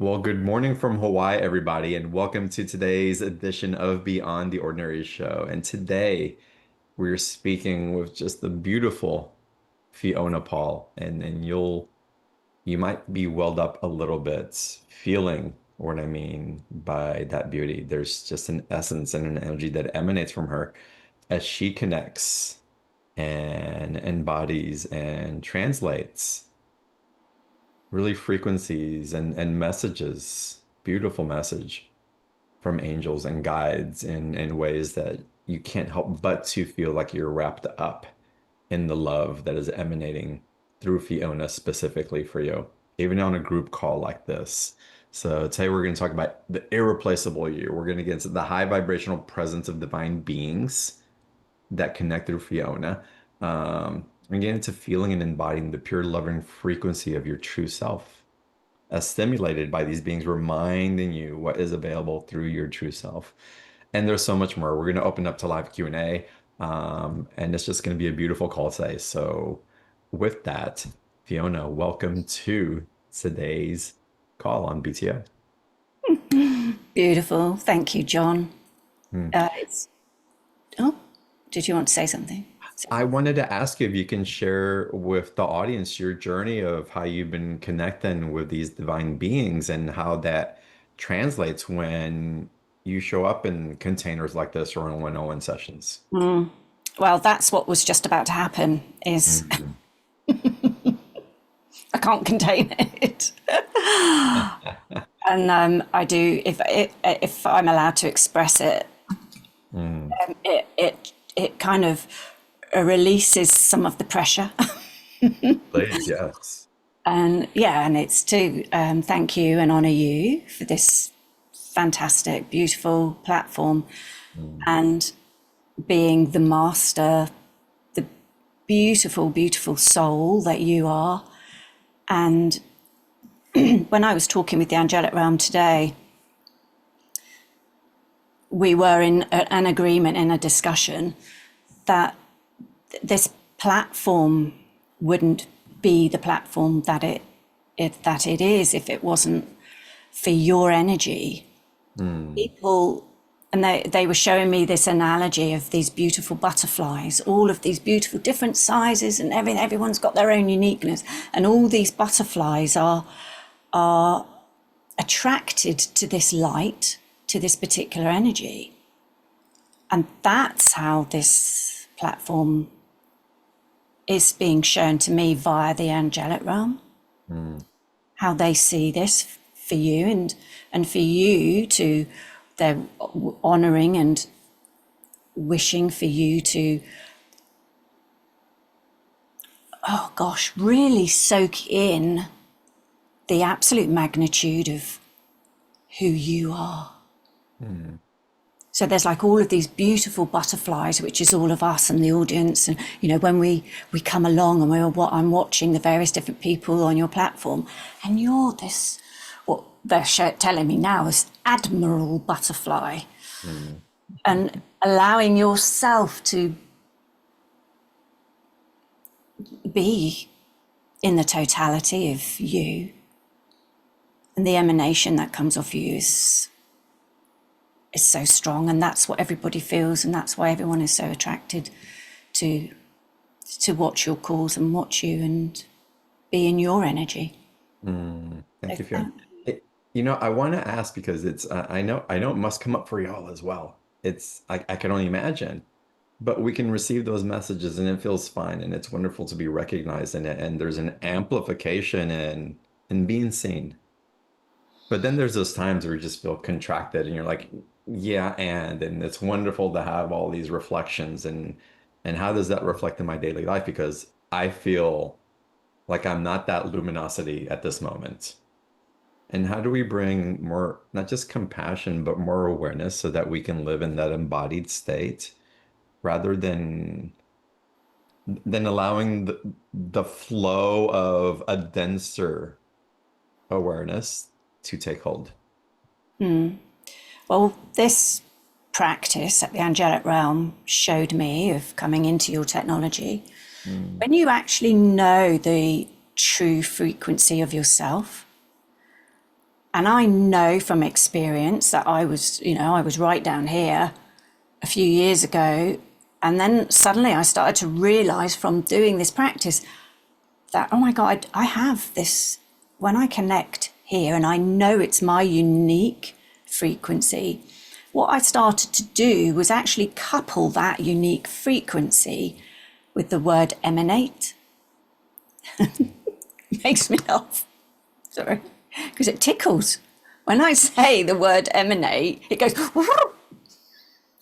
Well, good morning from Hawaii, everybody, and welcome to today's edition of Beyond the Ordinary Show. And today we're speaking with just the beautiful Fiona Paul, and you might be welled up a little bit, feeling what I mean by that beauty. There's just an essence and an energy that emanates from her as she connects and embodies and translates really frequencies and messages, beautiful message from angels and guides in ways that you can't help but to feel like you're wrapped up in the love that is emanating through Fiona specifically for you, even on a group call like this. So today we're going to talk about the irreplaceable you. We're going to get into the high vibrational presence of divine beings that connect through Fiona. And get into feeling and embodying the pure loving frequency of your true self as stimulated by these beings reminding you what is available through your true self. And there's so much more. We're going to open up to live Q&A, and it's just going to be a beautiful call today. So with that, Fiona, welcome to today's call on BTO. Beautiful. Thank you, John. Hmm. It's, oh, did you want to say something? I wanted to ask you if you can share with the audience your journey of how you've been connecting with these divine beings and how that translates when you show up in containers like this or in one-on-one sessions. Well, that's what was just about to happen is Mhm. I can't contain it. And I do, if I'm allowed to express it, Mm. it kind of releases some of the pressure. Please, yes. And yeah, and it's to thank you and honor you for this fantastic, beautiful platform Mm. and being the master, the beautiful, beautiful soul that you are. And when I was talking with the angelic realm today, we were in an agreement in a discussion that this platform wouldn't be the platform that it is if it wasn't for your energy. Mm. People, and they were showing me this analogy of these beautiful butterflies, all of these beautiful different sizes and everyone's got their own uniqueness, and all these butterflies are attracted to this light, to this particular energy. And that's how this platform is being shown to me via the angelic realm, Mm. how they see this for you, and for you to, they're honoring and wishing for you to, oh gosh, really soak in the absolute magnitude of who you are. Mm. So there's like all of these beautiful butterflies, which is all of us and the audience. And, you know, when we come along and I'm watching the various different people on your platform, and you're this, what they're telling me now is admiral butterfly, Mm. and allowing yourself to be in the totality of you, and the emanation that comes off you is so strong, and that's what everybody feels, and that's why everyone is so attracted to watch your calls and watch you and be in your energy. Mm. So Thank you, Fiona. thank I want to ask because it's I know it must come up for y'all as well. I can only imagine. But we can receive those messages and it feels fine and it's wonderful to be recognized in it. And there's an amplification in being seen. But then there's those times where you just feel contracted and you're like, yeah, and it's wonderful to have all these reflections and how does that reflect in my daily life? Because I feel like I'm not that luminosity at this moment. And how do we bring more, not just compassion, but more awareness so that we can live in that embodied state rather than allowing the flow of a denser awareness to take hold. well, this practice at the angelic realm showed me of coming into your technology. Mm. When you actually know the true frequency of yourself, And I know from experience that I was right down here a few years ago. And then suddenly I started to realize from doing this practice that, oh my God, I have this, when I connect here and I know it's my unique frequency, what I started to do was actually couple that unique frequency with the word emanate. It makes me laugh, sorry, because it tickles. When I say the word emanate, it goes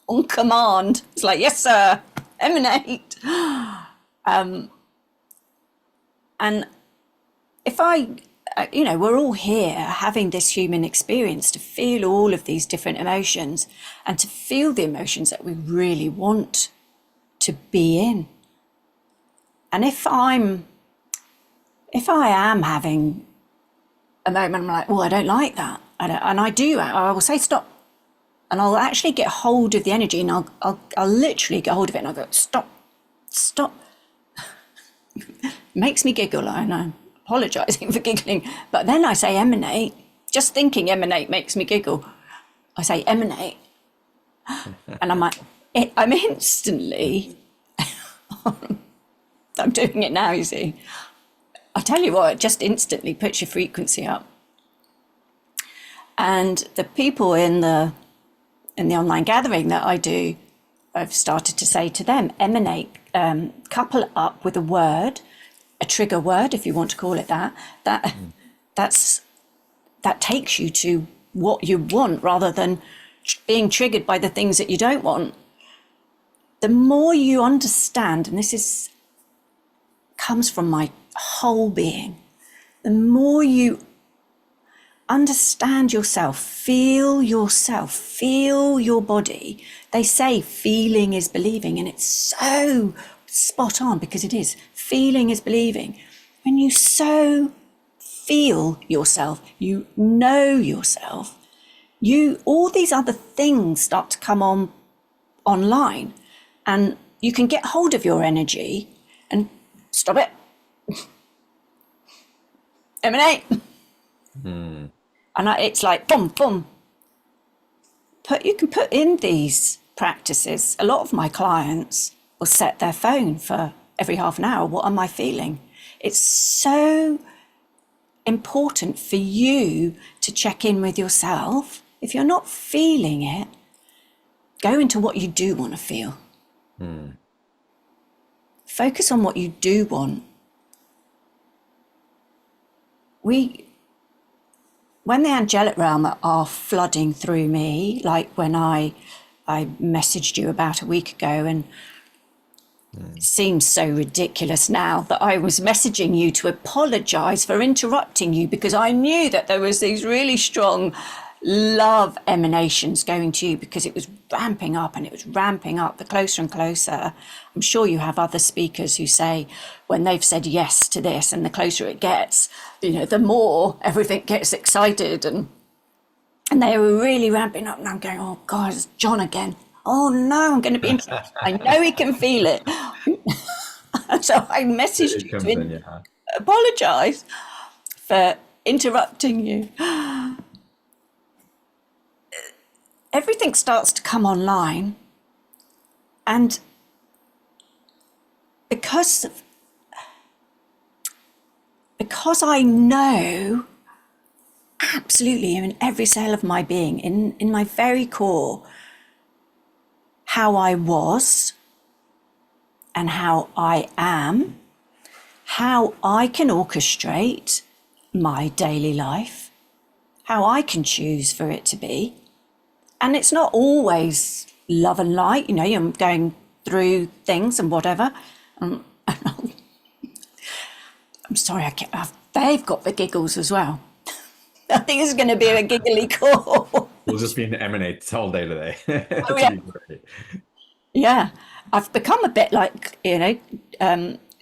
on command. It's like, yes, sir, emanate. And if we're all here having this human experience to feel all of these different emotions and to feel the emotions that we really want to be in. And if I am having a moment, I'm like, oh, I don't like that. I will say stop. And I'll actually get hold of the energy and I'll literally get hold of it and I'll go, stop, stop. It makes me giggle, and I'm apologising for giggling. But then I say emanate. Just thinking emanate makes me giggle. I say emanate. And I'm instantly, I'm doing it now, you see. I tell you what, it just instantly puts your frequency up. And the people in the online gathering that I do, I've started to say to them, emanate, couple it up with a word, a trigger word, if you want to call it that, that takes you to what you want rather than being triggered by the things that you don't want. The more you understand, and comes from my whole being, the more you understand yourself, feel your body. They say feeling is believing, and it's so spot on because it is. Feeling is believing. When you so feel yourself, you know yourself, all these other things start to come online, and you can get hold of your energy and stop it. Emanate. And it's like boom, boom. You can put in these practices. A lot of my clients will set their phone for every half an hour. What am I feeling? It's so important for you to check in with yourself. If you're not feeling it, go into what you do want to feel. Focus on what you do want. When the angelic realm are flooding through me, like when I messaged you about a week ago, and it seems so ridiculous now that I was messaging you to apologize for interrupting you because I knew that there was these really strong love emanations going to you because it was ramping up and it was ramping up the closer and closer. I'm sure you have other speakers who say when they've said yes to this and the closer it gets, the more everything gets excited and they were really ramping up and I'm going, oh God, it's John again. Oh no, I'm going to be interested. I know he can feel it. So I messaged you to apologize for interrupting you. Everything starts to come online, and because I know absolutely in every cell of my being, in my very core, how I was and how I am, how I can orchestrate my daily life, how I can choose for it to be. And it's not always love and light, you're going through things and whatever. I'm sorry, they've got the giggles as well. I think it's going to be a giggly call. We'll just be in emanates all day today. Oh, yeah. Yeah, I've become a bit like,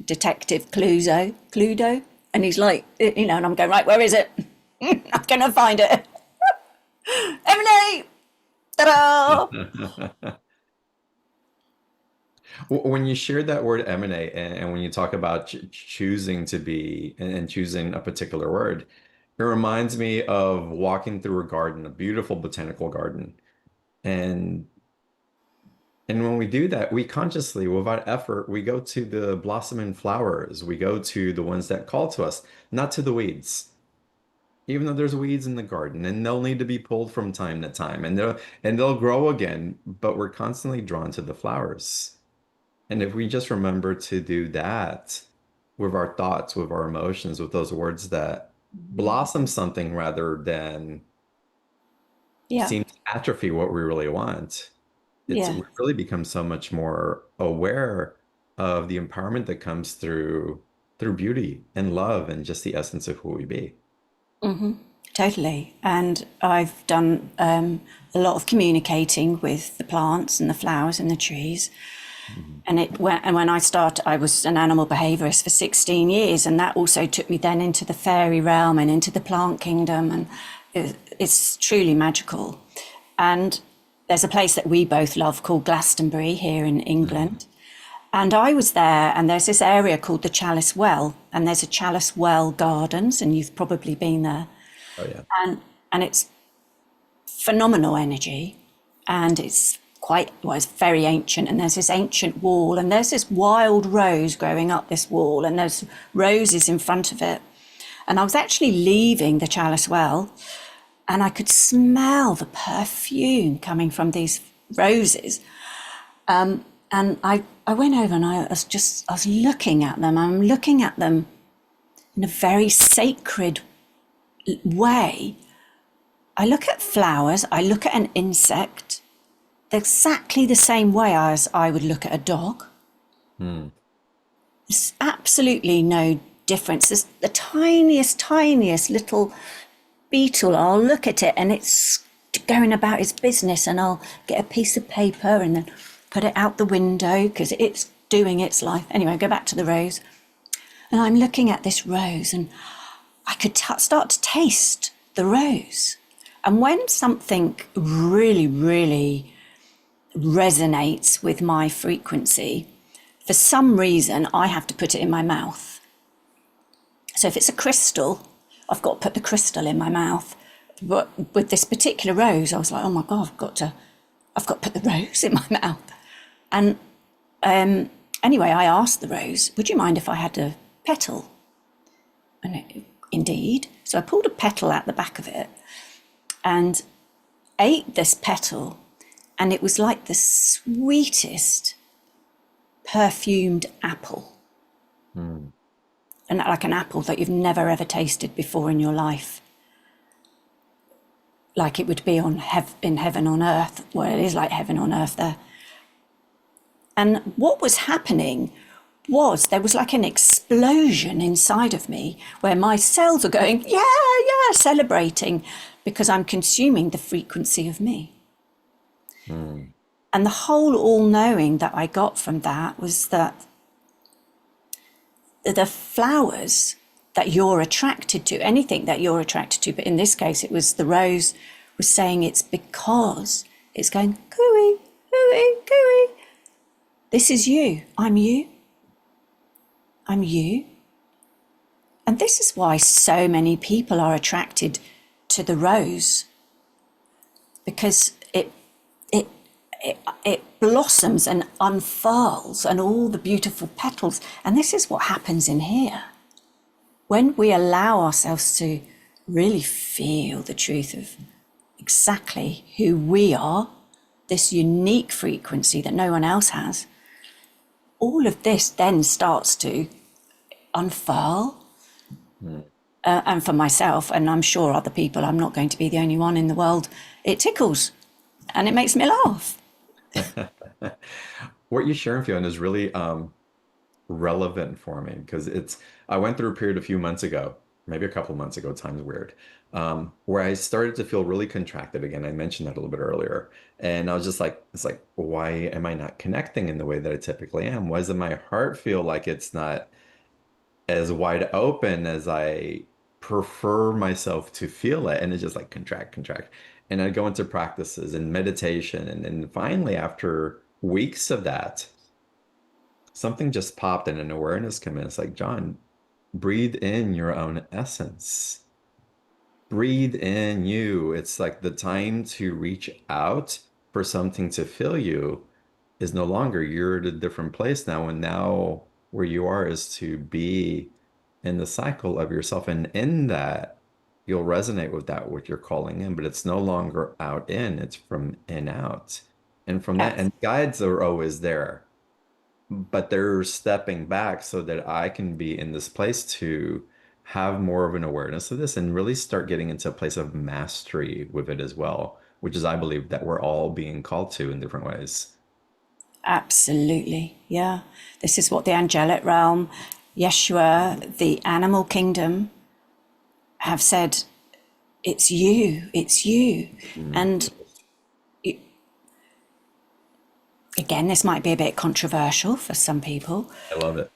Detective Cluedo. And he's like, and I'm going, right, where is it? I'm going to find it. Emanate! Ta-da! When you shared that word emanate and when you talk about choosing to be and choosing a particular word, It reminds me of walking through a garden, a beautiful botanical garden. And when we do that, we consciously, without effort, we go to the blossoming flowers. We go to the ones that call to us, not to the weeds. Even though there's weeds in the garden and they'll need to be pulled from time to time and they'll grow again, but we're constantly drawn to the flowers. And if we just remember to do that with our thoughts, with our emotions, with those words that blossom something rather than Yeah, seem to atrophy what we really want, yeah. we really become so much more aware of the empowerment that comes through beauty and love and just the essence of who we be. Totally. And I've done a lot of communicating with the plants and the flowers and the trees. Mhm. And when I started, I was an animal behaviorist for 16 years, and that also took me then into the fairy realm and into the plant kingdom, and it's truly magical. And there's a place that we both love called Glastonbury here in Mhm. England. And I was there, and there's this area called the Chalice Well, and there's a Chalice Well Gardens, and you've probably been there. Oh yeah. And it's phenomenal energy, and it's quite, well, it's very ancient, and there's this ancient wall, and there's this wild rose growing up this wall, and there's roses in front of it. And I was actually leaving the Chalice Well, and I could smell the perfume coming from these roses. And I went over and I was looking at them. I'm looking at them in a very sacred way. I look at flowers, I look at an insect exactly the same way as I would look at a dog. Hmm. There's absolutely no difference. There's the tiniest, tiniest little beetle. I'll look at it and it's going about its business, and I'll get a piece of paper and then put it out the window because it's doing its life. Anyway, go back to the rose. And I'm looking at this rose, and I could start to taste the rose. And when something really, really resonates with my frequency, for some reason, I have to put it in my mouth. So if it's a crystal, I've got to put the crystal in my mouth. But with this particular rose, I was like, oh my God, I've got to put the rose in my mouth. And anyway, I asked the rose, would you mind if I had a petal? And indeed. So I pulled a petal out the back of it and ate this petal, and it was like the sweetest perfumed apple, Hmm. and like an apple that you've never ever tasted before in your life. Like it would be in heaven on earth. Well, it is like heaven on earth there. And what was happening was there was like an explosion inside of me where my cells are going, yeah, yeah, celebrating because I'm consuming the frequency of me. Hmm. And the whole all knowing that I got from that was that the flowers that you're attracted to, anything that you're attracted to, but in this case it was the rose, was saying it's because it's going, cooey, cooey, cooey. This is you. I'm you. I'm you. And this is why so many people are attracted to the rose, because it it blossoms and unfurls and all the beautiful petals. And this is what happens in here. When we allow ourselves to really feel the truth of exactly who we are, this unique frequency that no one else has, all of this then starts to unfurl. Hmm. And for myself, and I'm sure other people, I'm not going to be the only one in the world, it tickles and it makes me laugh. What you're sharing, Fiona, is really relevant for me because I went through a period a few months ago, maybe a couple months ago, time's weird, where I started to feel really contracted again. I mentioned that a little bit earlier. And I was just like, it's like, why am I not connecting in the way that I typically am? Why does my heart feel like it's not as wide open as I prefer myself to feel it? And it's just like contract, contract. And I go into practices and meditation. And then finally, after weeks of that, something just popped and an awareness came in. It's like, John, breathe in your own essence. breathe in you. It's like the time to reach out for something to fill you is no longer. You're at a different place now. And now where you are is to be in the cycle of yourself. And in that, you'll resonate with that, what you're calling in, but it's no longer out in, it's from in out. And from that, Yes, and guides are always there, but they're stepping back so that I can be in this place to have more of an awareness of this and really start getting into a place of mastery with it as well, which is, I believe, that we're all being called to in different ways. absolutely. Yeah. This is what the angelic realm, Yeshua, the animal kingdom have said, it's you, it's you. Mm, And again, this might be a bit controversial for some people. I love it.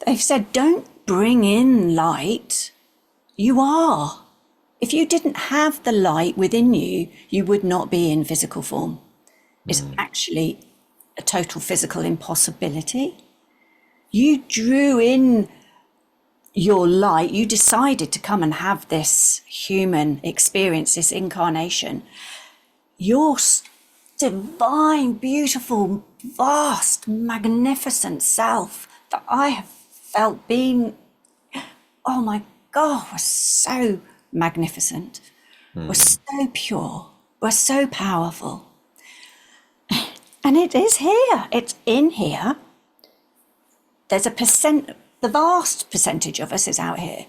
They've said, don't bring in light. You are. If you didn't have the light within you, you would not be in physical form. It's Mm, actually a total physical impossibility. You drew in your light, you decided to come and have this human experience, this incarnation. Your divine, beautiful, vast, magnificent self that I have felt being, oh my God, was so magnificent, was mm, so pure, was so powerful. And it is here, it's in here. There's a percent, the vast percentage of us is out here.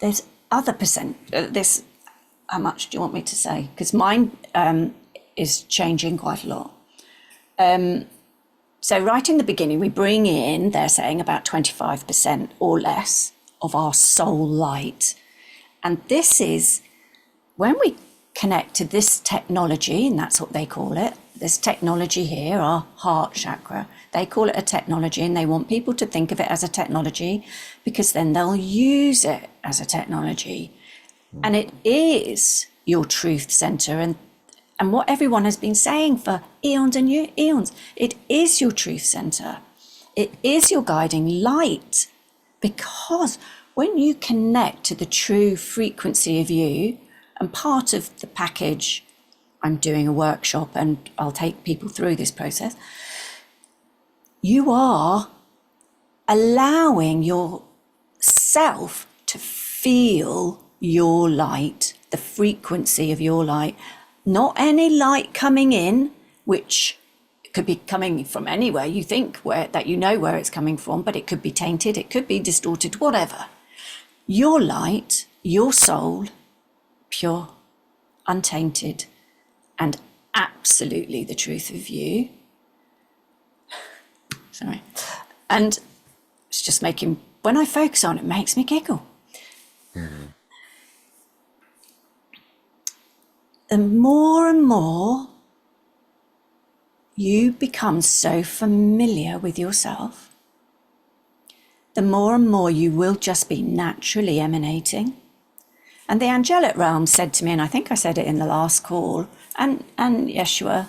There's other percent, this, how much do you want me to say? Because mine is changing quite a lot. So right in the beginning, we bring in, they're saying about 25% or less of our soul light. And this is when we connect to this technology, and that's what they call it, this technology here, our heart chakra, they call it a technology, and they want people to think of it as a technology because then they'll use it as a technology. mm. And it is your truth center. And what everyone has been saying for eons and eons, it is your truth center. It is your guiding light. Because when you connect to the true frequency of you, and part of the package, I'm doing a workshop and I'll take people through this process, you are allowing yourself to feel your light, the frequency of your light, not any light coming in, which could be coming from anywhere you think where that you know where it's coming from, but it could be tainted, it could be distorted, whatever. Your light, your soul, pure, untainted, and absolutely the truth of you. Sorry. And it's just making, when I focus on it, it makes me giggle. Mhm. The more and more you become so familiar with yourself, the more and more you will just be naturally emanating. And the angelic realm said to me, and I think I said it in the last call, and Yeshua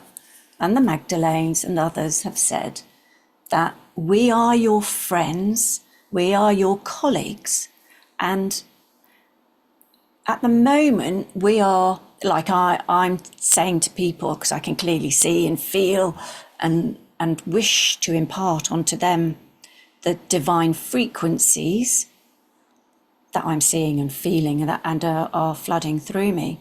and the Magdalenes and others have said that we are your friends, we are your colleagues. And at the moment, we are, like I'm saying to people, because I can clearly see and feel and wish to impart onto them the divine frequencies that I'm seeing and feeling and are flooding through me.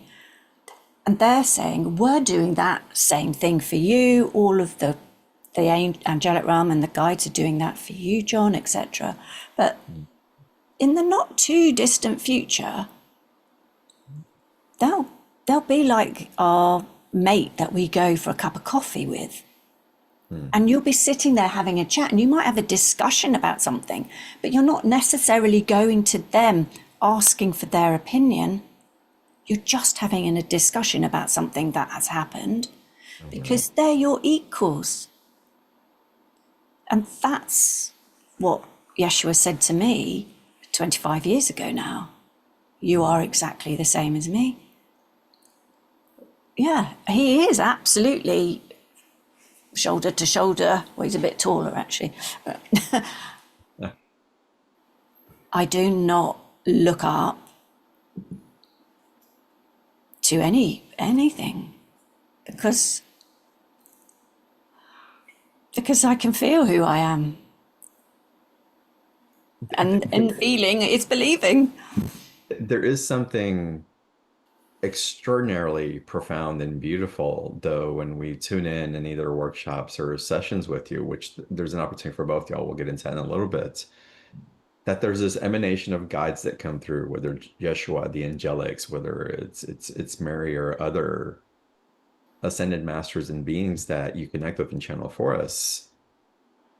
And they're saying, we're doing that same thing for you. All of the angelic realm and the guides are doing that for you, John, etc. But in the not too distant future, they'll be like our mate that we go for a cup of coffee with. Mm. And you'll be sitting there having a chat and you might have a discussion about something, but you're not necessarily going to them asking for their opinion. You're just having a discussion about something that has happened Mhm. because they're your equals. And that's what Yeshua said to me 25 years ago now. You are exactly the same as me. Yeah, he is absolutely shoulder to shoulder. Well, he's a bit taller, actually. Yeah. I do not look up to anything, because I can feel who I am, and in feeling is believing. There is something extraordinarily profound and beautiful, though, when we tune in either workshops or sessions with you, which there's an opportunity for both y'all. We'll get into that in a little bit. That there's this emanation of guides that come through, whether it's Yeshua, the angelics, whether it's Mary or other ascended masters and beings that you connect with and channel for us.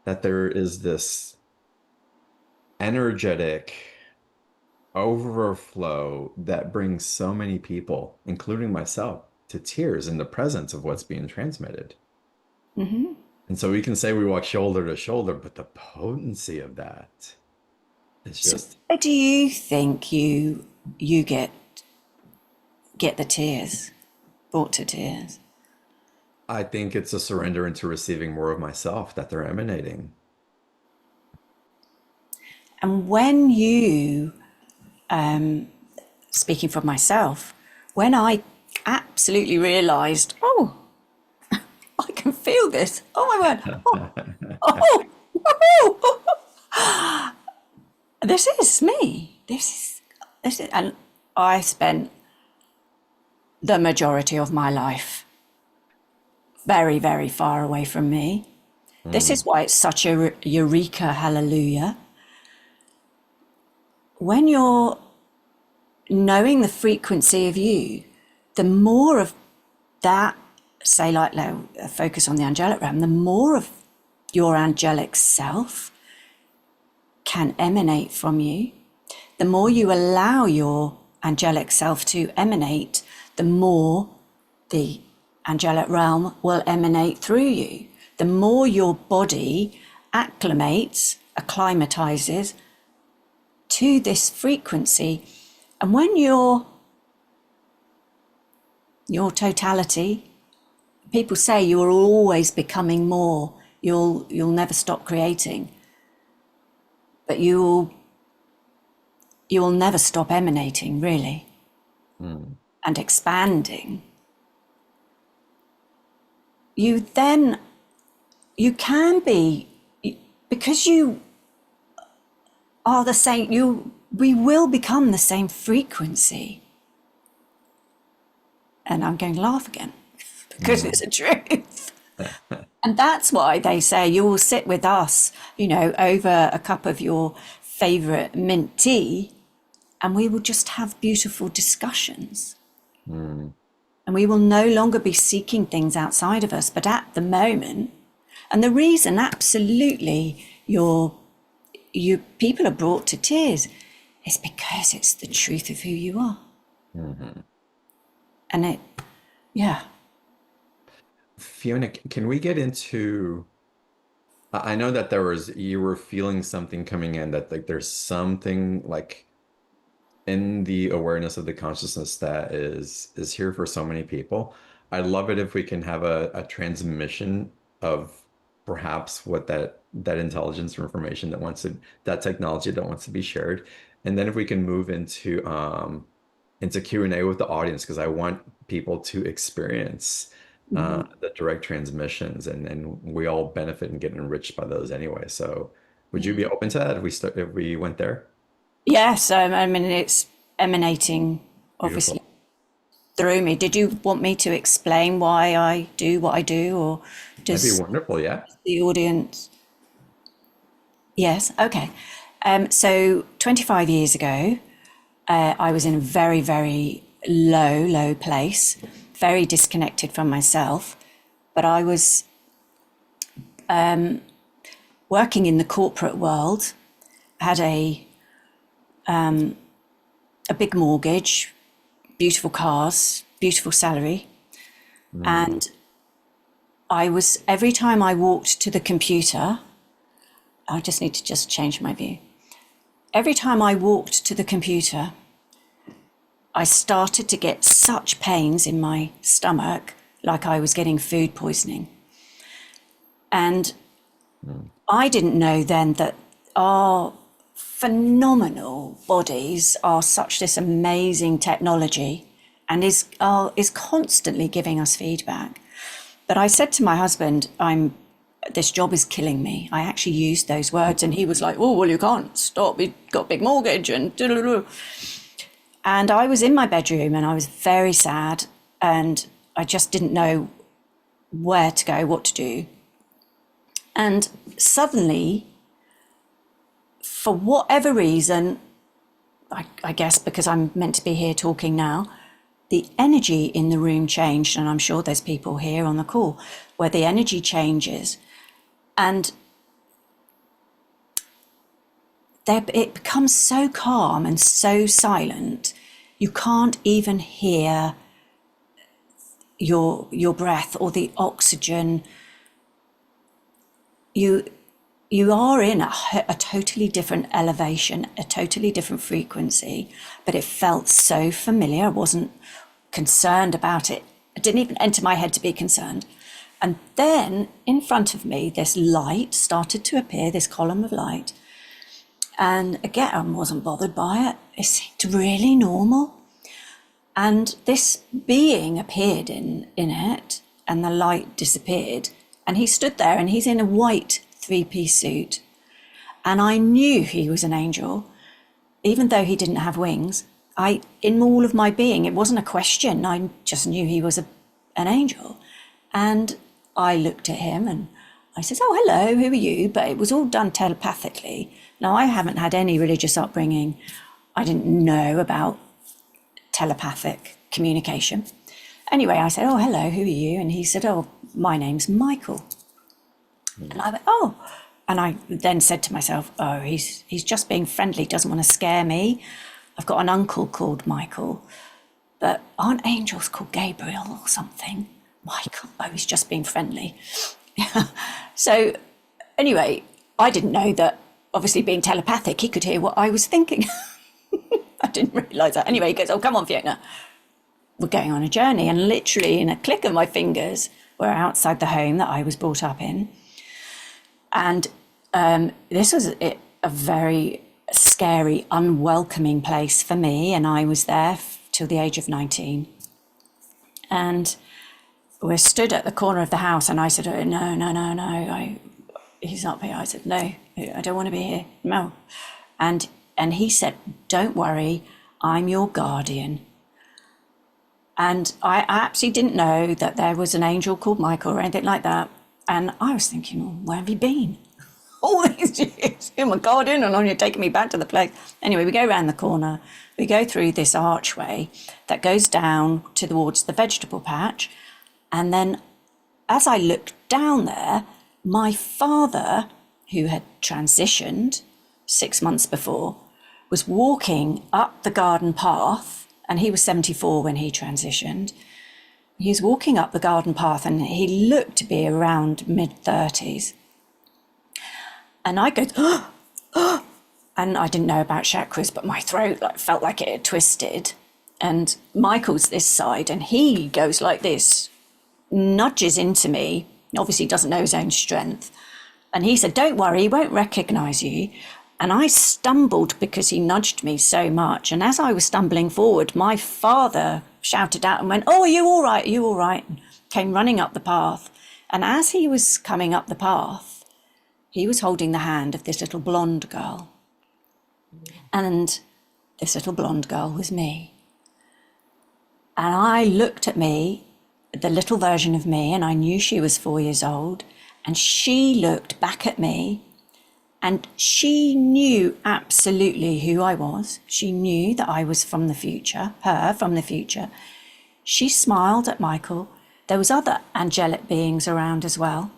That there is this energetic overflow that brings so many people, including myself, to tears in the presence of what's being transmitted. Mm-hmm. And so we can say we walk shoulder to shoulder, but the potency of that is So just, where do you think you get the tears, brought to tears? I think it's a surrender into receiving more of myself that they're emanating. And when you, speaking for myself, when I absolutely realised, oh, I can feel this. Oh my word. Oh, oh, oh. This is me. This is, and I spent the majority of my life very, very far away from me. This is why it's such a eureka, hallelujah. When you're knowing the frequency of you, the more of that, say, like, focus on the angelic realm, the more of your angelic self can emanate from you. The more you allow your angelic self to emanate, the more the angelic realm will emanate through you. The more your body acclimatizes to this frequency. And when your totality, people say you are always becoming more, you'll never stop creating, but you'll never stop emanating, really, and expanding. You can be, because you are the same, we will become the same frequency. And I'm going to laugh again because it's the truth. And that's why they say you will sit with us, over a cup of your favorite mint tea, and we will just have beautiful discussions. And we will no longer be seeking things outside of us, but at the moment. And the reason, absolutely, you people are brought to tears is because it's the truth of who you are. And yeah. Fiona, can we get into, I know that you were feeling something coming in, that like there's something like in the awareness of the consciousness that is here for so many people. I'd love it if we can have a transmission of perhaps what that intelligence or information that technology that wants to be shared. And then if we can move into Q&A with the audience, because I want people to experience the direct transmissions, and we all benefit and get enriched by those anyway. So would you be open to that if we went there? Yes, I mean, it's emanating, obviously, Beautiful. through me. Did you want me to explain why I do what I do, or That'd be does wonderful. Yeah. the audience? Yes, okay. So 25 years ago, I was in a very, very low place, very disconnected from myself. But I was working in the corporate world, had a big mortgage, beautiful cars, beautiful salary. And every time I walked to the computer, I just need to just change my view. Every time I walked to the computer, I started to get such pains in my stomach, like I was getting food poisoning. And I didn't know then that our phenomenal bodies are such this amazing technology and is constantly giving us feedback. But I said to my husband, this job is killing me. I actually used those words, and he was like, oh, well, you can't stop. You've got a big mortgage and doo-doo-doo. And I was in my bedroom and I was very sad, and I just didn't know where to go, what to do. And suddenly, for whatever reason, I guess because I'm meant to be here talking now, the energy in the room changed. And I'm sure there's people here on the call where the energy changes, and it becomes so calm and so silent, you can't even hear your breath or the oxygen. You are in a totally different elevation, a totally different frequency, but it felt so familiar. I wasn't concerned about it. It didn't even enter my head to be concerned. And then in front of me, this light started to appear, this column of light. And again, I wasn't bothered by it. It seemed really normal. And this being appeared in it, and the light disappeared. And he stood there, and he's in a white three-piece suit. And I knew he was an angel, even though he didn't have wings. In all of my being, it wasn't a question. I just knew he was an angel. And I looked at him and I said, oh, hello, who are you? But it was all done telepathically. Now, I haven't had any religious upbringing. I didn't know about telepathic communication. Anyway, I said, oh, hello, who are you? And he said, oh, my name's Michael. And I went, oh. And I then said to myself, oh, he's just being friendly, doesn't want to scare me. I've got an uncle called Michael, but aren't angels called Gabriel or something? Michael, oh, he's just being friendly. So anyway, I didn't know that, obviously being telepathic, he could hear what I was thinking. I didn't realise that. Anyway, he goes, oh, come on, Fiona. We're going on a journey. And literally in a click of my fingers, we're outside the home that I was brought up in. And this was a very scary, unwelcoming place for me. And I was there till the age of 19. And we're stood at the corner of the house. And I said, oh, no. He's not here. I said, no, I don't want to be here. No. And he said, don't worry, I'm your guardian. And I absolutely didn't know that there was an angel called Michael or anything like that. And I was thinking, well, where have you been? All these years, you're my guardian, and you're taking me back to the place. Anyway, we go around the corner. We go through this archway that goes down towards the vegetable patch. And then as I looked down there, my father, who had transitioned 6 months before, was walking up the garden path, and he was 74 when he transitioned. He was walking up the garden path, and he looked to be around mid-30s. And I go, oh, and I didn't know about chakras, but my throat felt like it had twisted. And Michael's this side, and he goes like this, nudges into me, obviously doesn't know his own strength. And he said, don't worry, he won't recognise you. And I stumbled because he nudged me so much. And as I was stumbling forward, my father shouted out and went, oh, are you all right? Are you all right? And came running up the path. And as he was coming up the path, he was holding the hand of this little blonde girl. And this little blonde girl was me. And I looked at me, the little version of me, and I knew she was 4 years old. And she looked back at me. And she knew absolutely who I was. She knew that I was from the future, her from the future. She smiled at Michael. There was other angelic beings around as well.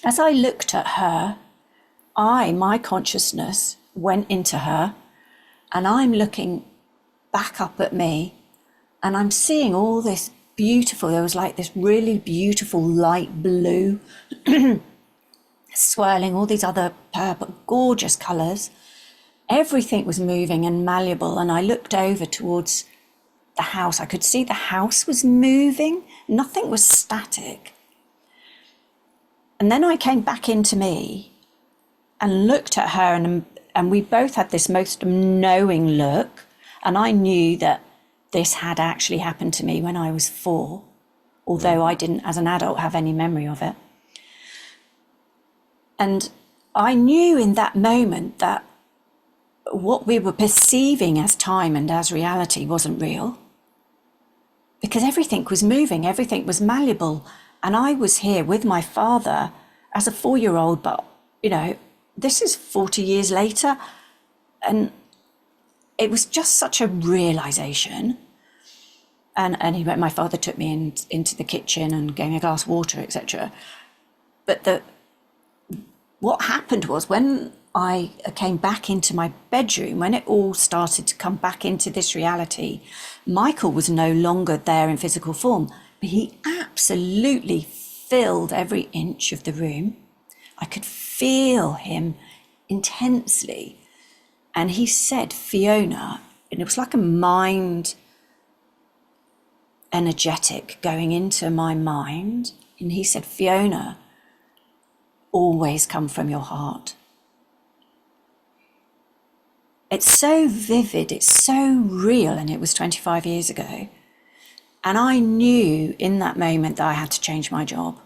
As I looked at her, my consciousness went into her, and I'm looking back up at me, and I'm seeing all this beautiful, there was like this really beautiful light blue swirling, all these other purple, gorgeous colours. Everything was moving and malleable, and I looked over towards the house. I could see the house was moving. Nothing was static. And then I came back into me and looked at her, and we both had this most knowing look, and I knew that this had actually happened to me when I was 4, although I didn't, as an adult, have any memory of it. And I knew in that moment that what we were perceiving as time and as reality wasn't real, because everything was moving, everything was malleable. And I was here with my father as a 4-year-old, but, this is 40 years later. And it was just such a realization. And my father took me into the kitchen and gave me a glass of water, etc. But what happened was, when I came back into my bedroom, when it all started to come back into this reality, Michael was no longer there in physical form, but he absolutely filled every inch of the room. I could feel him intensely. And he said, Fiona, and it was like a mind energetic going into my mind. And he said, Fiona, always come from your heart. It's so vivid, it's so real, and it was 25 years ago. And I knew in that moment that I had to change my job.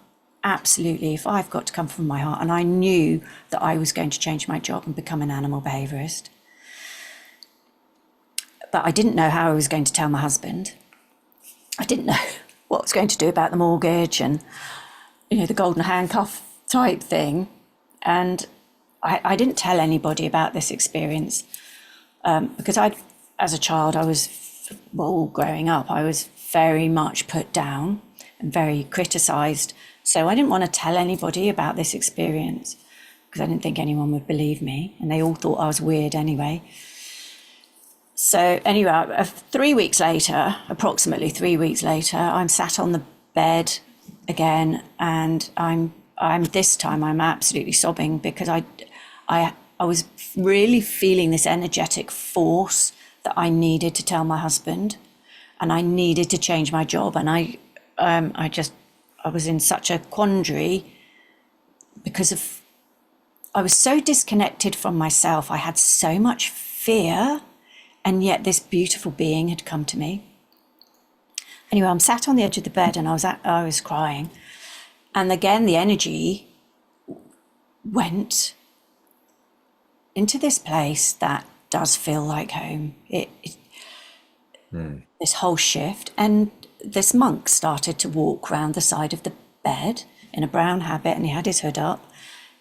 Absolutely, if I've got to come from my heart. And I knew that I was going to change my job and become an animal behaviourist. But I didn't know how I was going to tell my husband. I didn't know what I was going to do about the mortgage and, the golden handcuff type thing. And I didn't tell anybody about this experience because as a child, growing up, I was very much put down and very criticised. So I didn't want to tell anybody about this experience because I didn't think anyone would believe me, and they all thought I was weird anyway. So anyway, 3 weeks later, approximately 3 weeks later, I'm sat on the bed again, and I'm this time I'm absolutely sobbing because I was really feeling this energetic force that I needed to tell my husband, and I needed to change my job. And I was in such a quandary because I was so disconnected from myself. I had so much fear, and yet this beautiful being had come to me. Anyway, I'm sat on the edge of the bed and I was crying. And again, the energy went into this place that does feel like home. This whole shift. And this monk started to walk round the side of the bed in a brown habit, and he had his hood up,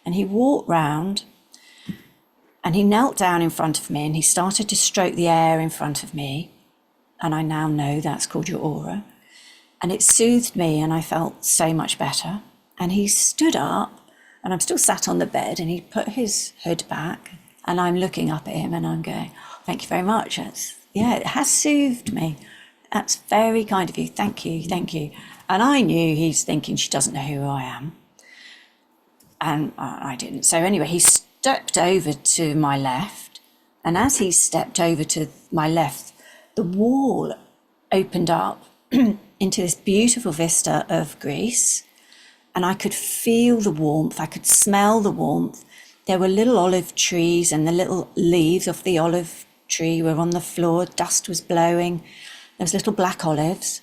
and he walked round and he knelt down in front of me and he started to stroke the air in front of me. And I now know that's called your aura. And it soothed me and I felt so much better. And he stood up, and I'm still sat on the bed, and he put his hood back, and I'm looking up at him and I'm going, thank you very much. It has soothed me. That's very kind of you. Thank you. Thank you. And I knew he's thinking she doesn't know who I am. And I didn't. So anyway, he stepped over to my left. And as he stepped over to my left, the wall opened up into this beautiful vista of Greece. And I could feel the warmth. I could smell the warmth. There were little olive trees, and the little leaves of the olive tree were on the floor. Dust was blowing. There was little black olives.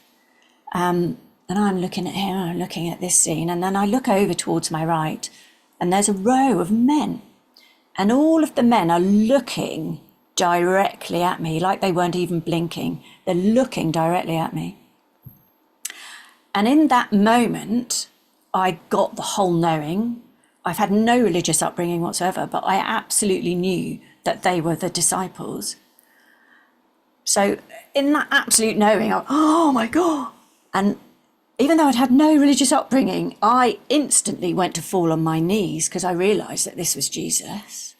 And I'm looking at him, I'm looking at this scene. And then I look over towards my right, and there's a row of men. And all of the men are looking directly at me, like they weren't even blinking. They're looking directly at me. And in that moment, I got the whole knowing. I've had no religious upbringing whatsoever, but I absolutely knew that they were the disciples. So in that absolute knowing, oh my God. And even though I'd had no religious upbringing, I instantly went to fall on my knees because I realised that this was Jesus.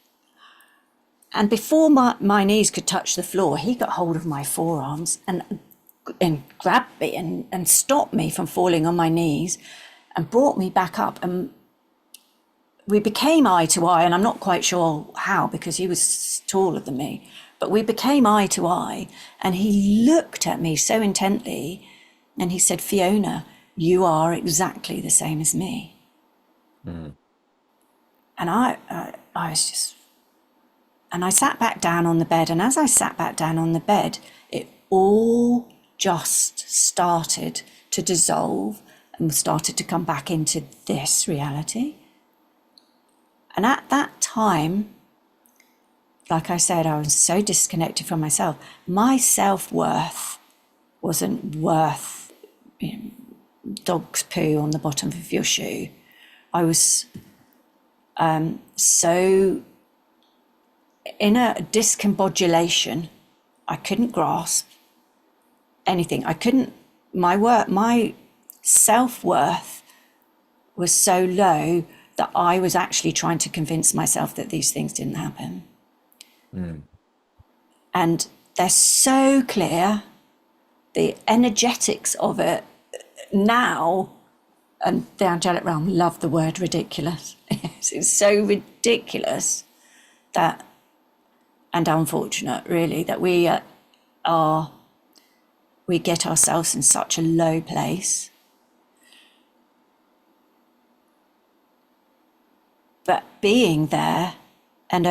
And before my knees could touch the floor, he got hold of my forearms and grabbed me and stopped me from falling on my knees and brought me back up. And we became eye to eye, and I'm not quite sure how because he was taller than me, but we became eye to eye, and he looked at me so intently and he said, Fiona, you are exactly the same as me. And I was just, and I sat back down on the bed, and as I sat back down on the bed, all just started to dissolve and started to come back into this reality. And at that time, like I said, I was so disconnected from myself. My self-worth wasn't worth, dog's poo on the bottom of your shoe. I was so in a discombobulation. I couldn't grasp anything. My self-worth was so low that I was actually trying to convince myself that these things didn't happen. Mm. And they're so clear, the energetics of it now, and the angelic realm love the word ridiculous. It's so ridiculous that, and unfortunate really, that we get ourselves in such a low place. But being there and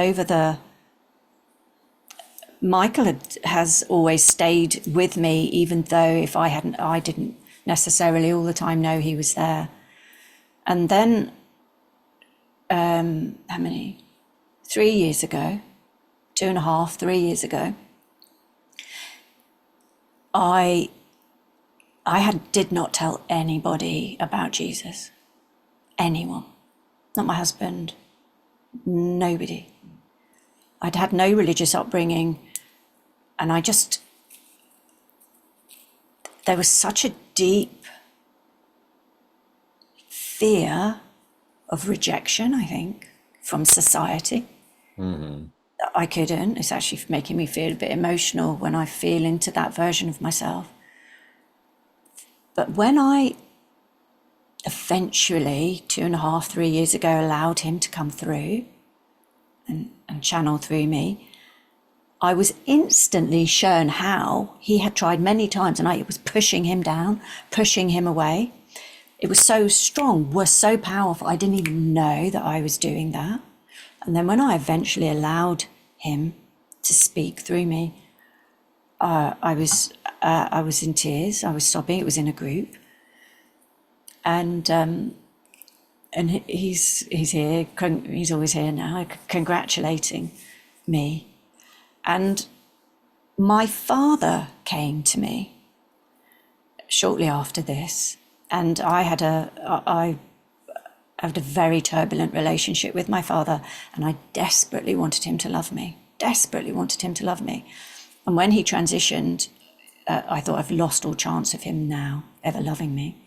Michael has always stayed with me, even though if I didn't necessarily all the time know he was there. And then, how many? 3 years ago, 2.5, 3 years ago, I did not tell anybody about Jesus. Anyone. Not my husband. Nobody. I'd had no religious upbringing, and there was such a deep fear of rejection, I think, from society. Mm-hmm. I couldn't. It's actually making me feel a bit emotional when I feel into that version of myself. But when I eventually, 2.5, 3 years ago, allowed him to come through and channel through me, I was instantly shown how he had tried many times, and I was pushing him down, pushing him away. It was so strong, was so powerful. I didn't even know that I was doing that. And then when I eventually allowed him to speak through me, I was in tears. I was sobbing. It was in a group, and he's here. He's always here now, congratulating me. And my father came to me shortly after this, and I had a very turbulent relationship with my father, and I desperately wanted him to love me. Desperately wanted him to love me. And when he transitioned, I thought, I've lost all chance of him now ever loving me.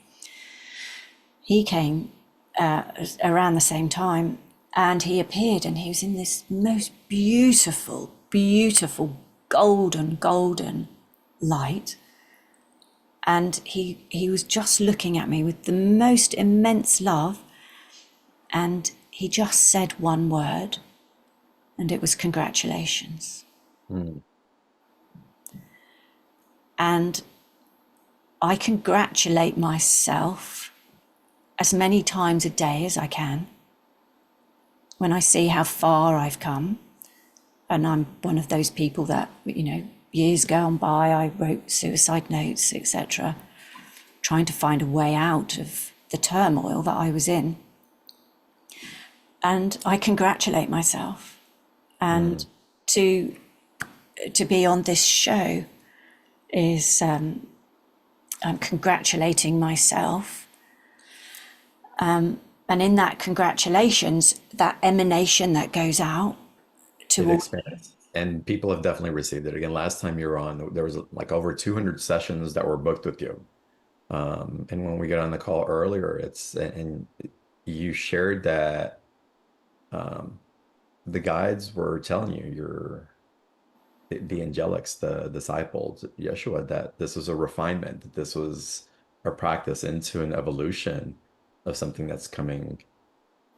He came around the same time, and he appeared, and he was in this most beautiful, beautiful golden light. And he was just looking at me with the most immense love, and he just said one word, and it was congratulations. Mm. And I congratulate myself as many times a day as I can when I see how far I've come. And I'm one of those people that, years gone by, I wrote suicide notes, etc., trying to find a way out of the turmoil that I was in. And I congratulate myself. And to be on this show is I'm congratulating myself. And in that congratulations, that emanation that goes out to It all. expands. And people have definitely received it. Again, last time you were on, there was like over 200 sessions that were booked with you. And when we got on the call earlier, and you shared that um, the guides were telling you, the angelics, the disciples, Yeshua, that this was a refinement, that this was a practice into an evolution of something that's coming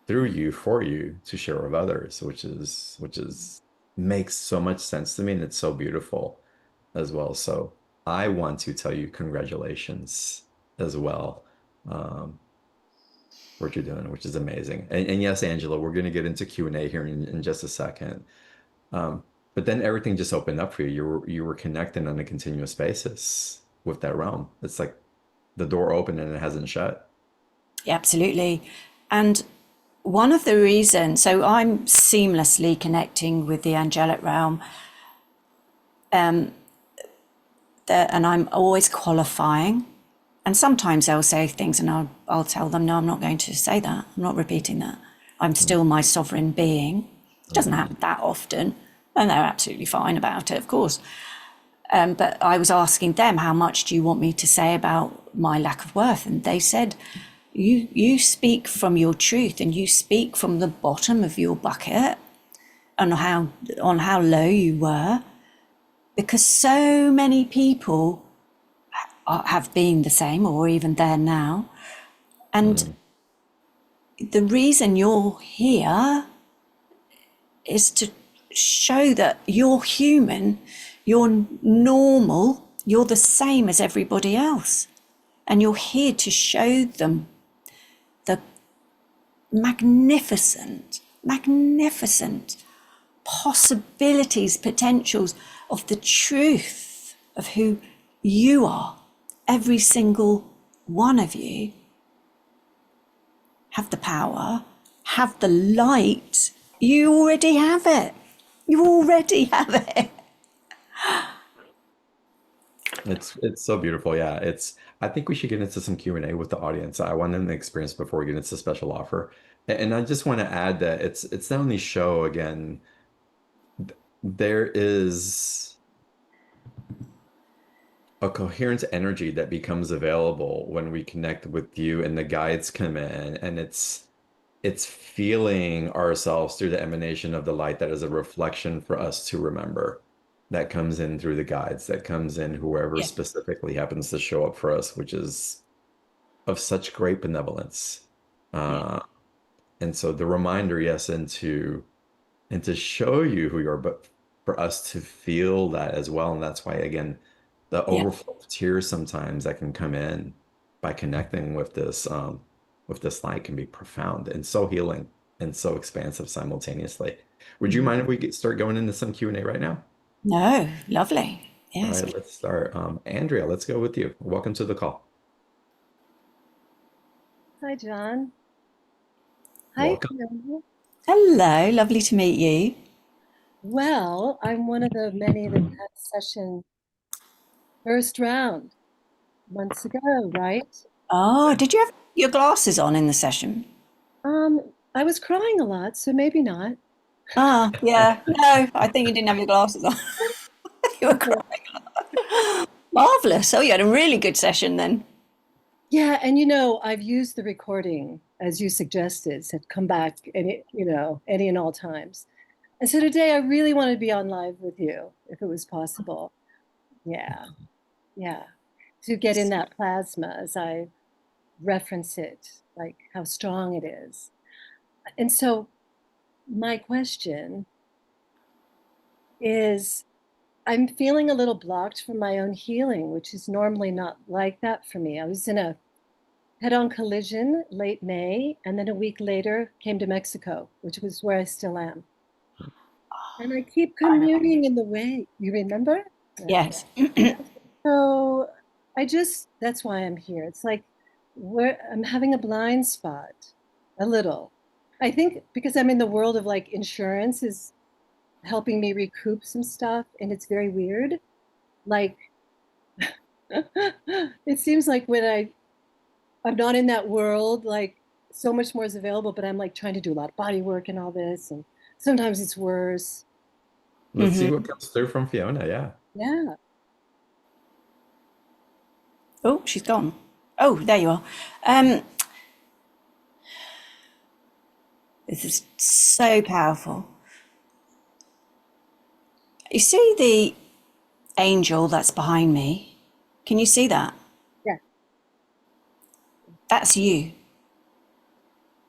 through you for you to share with others, which is makes so much sense to me, and it's so beautiful as well. So I want to tell you congratulations as well, um, for what you're doing, which is amazing. And yes, Angela, we're going to get into Q&A here in just a second. but then everything just opened up for you. You were connecting on a continuous basis with that realm. It's like the door opened and it hasn't shut. Yeah, absolutely. And one of the reasons, so I'm seamlessly connecting with the angelic realm, and I'm always qualifying. And sometimes they'll say things, and I'll tell them, no, I'm not going to say that. I'm not repeating that. I'm still my sovereign being. It doesn't Mm-hmm. happen that often, and they're absolutely fine about it, of course. But I was asking them, how much do you want me to say about my lack of worth? And they said, you speak from your truth, and you speak from the bottom of your bucket on how low you were, because so many people have been the same or even there now. And Mm-hmm. the reason you're here is to show that you're human, you're normal, you're the same as everybody else. And you're here to show them the magnificent possibilities, potentials of the truth of who you are. Every single one of you have the power, have the light. You already have it. You already have it. It's so beautiful. Yeah. I think we should get into some Q&A with the audience. I want them to experience before we get into special offer. And I just want to add that it's the only show again, there is a coherent energy that becomes available when we connect with you and the guides come in, and it's feeling ourselves through the emanation of the light that is a reflection for us to remember, that comes in through the guides, that comes in whoever Yeah. specifically happens to show up for us, which is of such great benevolence. Yeah. uh and so the reminder, yes, and to show you who you are, but for us to feel that as well. And that's why, again, the Yeah. overflow of tears sometimes that can come in by connecting with this light can be profound and so healing and so expansive simultaneously. Would you Mhm. mind if we start going into some Q&A right now? No, lovely. All Yes. right, let's start. Andrea, let's go with you. Welcome to the call. Hi, John. Hi, Welcome. Fiona. Hello, lovely to meet you. Well, I'm one of the many that had session first round months ago, right? Oh, did you have your glasses on in the session? I was crying a lot, so maybe not. Ah, yeah. No, I think you didn't have your glasses on. You were Yeah, crying. Marvelous. Oh, you had a really good session then. yeah, and I've used the recording as you suggested, said come back any and all times. And so today I really wanted to be on live with you, if it was possible. Yeah, yeah. To get in that plasma as I reference it, like how strong it is. And so my question is I'm feeling a little blocked from my own healing, which is normally not like that for me. I was in a head-on collision late May, and then a week later came to Mexico, which was where I still am. And I keep I know. communing in the way. You remember? Yeah. Yes. So that's why I'm here. It's like where I'm having a blind spot, a little. I think because I'm in the world of like insurance is helping me recoup some stuff, and it's very weird. Like it seems like when I'm not in that world, like so much more is available, but I'm like trying to do a lot of body work and all this, and sometimes it's worse. Let's see what Hmm. comes through from Fiona. Yeah. Yeah. Oh, she's gone. Oh, there you are. Um, this is so powerful. You see the angel that's behind me? Can you see that? Yeah. That's you.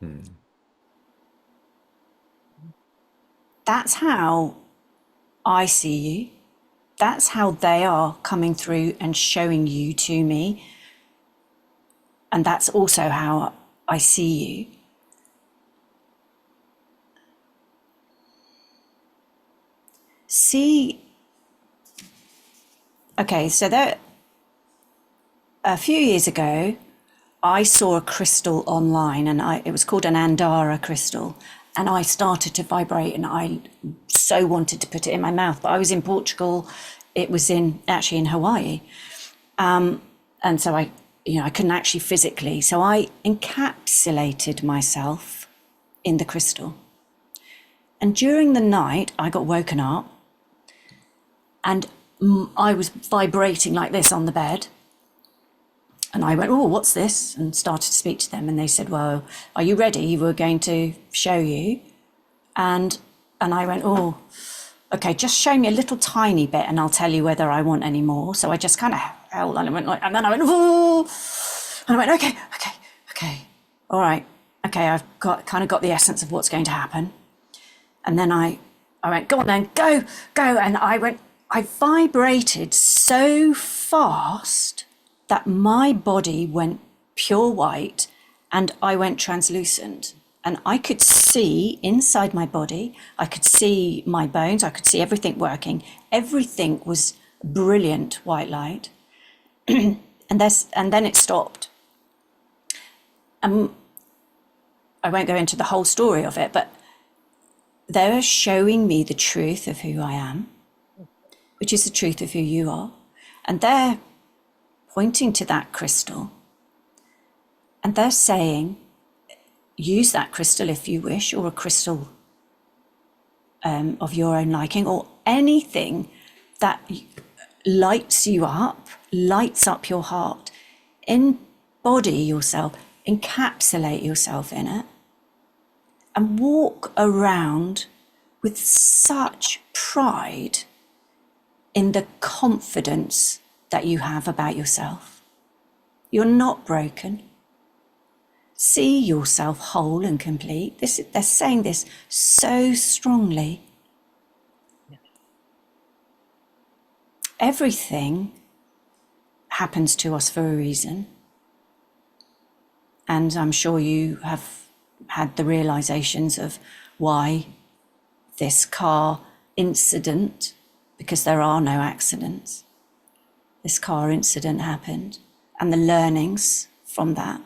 Hmm. That's how I see you. That's how they are coming through and showing you to me. And that's also how I see you. see, okay, so there, a few years ago, I saw a crystal online, and it was called an Andara crystal, and I started to vibrate, and I so wanted to put it in my mouth, but I was in Portugal. It was actually in Hawaii, and so I couldn't actually physically. So I encapsulated myself in the crystal, and during the night, I got woken up, and I was vibrating like this on the bed. And I went, oh, what's this? And started to speak to them. And they said, well, are you ready? We're going to show you. And I went, oh, okay, just show me a little tiny bit and I'll tell you whether I want any more. So I just kind of held and I went like, and then I went, oh, and I went, okay, all right. Okay, I've kind of got the essence of what's going to happen. And then I went, go on then, go. And I vibrated so fast that my body went pure white and I went translucent. And I could see inside my body, I could see my bones, I could see everything working. Everything was brilliant white light. and then it stopped. I won't go into the whole story of it, but they're showing me the truth of who I am, which is the truth of who you are. And they're pointing to that crystal, and they're saying, use that crystal if you wish, or a crystal of your own liking, or anything that lights you up, lights up your heart. Embody yourself, encapsulate yourself in it, and walk around with such pride in the confidence that you have about yourself. You're not broken. See yourself whole and complete. They're saying this so strongly. Everything happens to us for a reason. And I'm sure you have had the realizations of why this car incident, because there are no accidents, this car incident happened, and the learnings from that.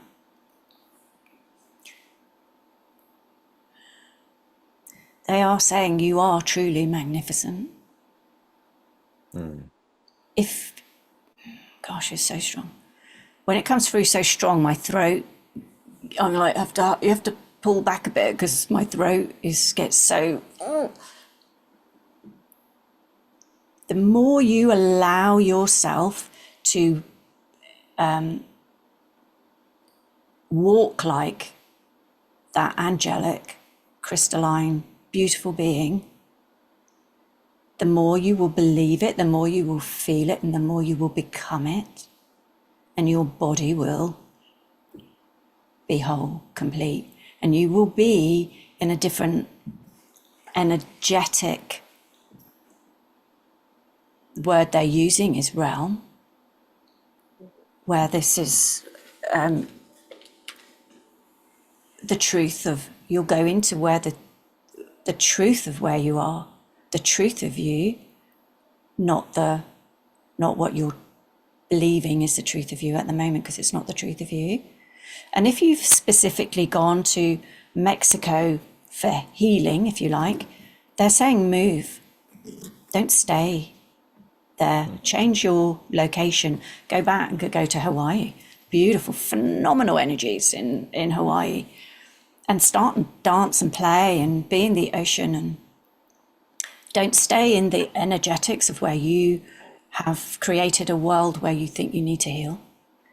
They are saying you are truly magnificent. Gosh, it's so strong. When it comes through so strong, my throat, I'm like, you have to pull back a bit because my throat gets so. The more you allow yourself to walk like that angelic, crystalline, beautiful being, the more you will believe it, the more you will feel it, and the more you will become it, and your body will be whole, complete, and you will be in a different energetic, the word they're using is realm, where this is the truth of, you'll go into where the truth of where you are, the truth of you, not what you're believing is the truth of you at the moment, because it's not the truth of you. And if you've specifically gone to Mexico for healing, if you like, they're saying move, don't stay there, change your location, go back and go to Hawaii. Beautiful, phenomenal energies in Hawaii, and start and dance and play and be in the ocean, and don't stay in the energetics of where you have created a world where you think you need to heal.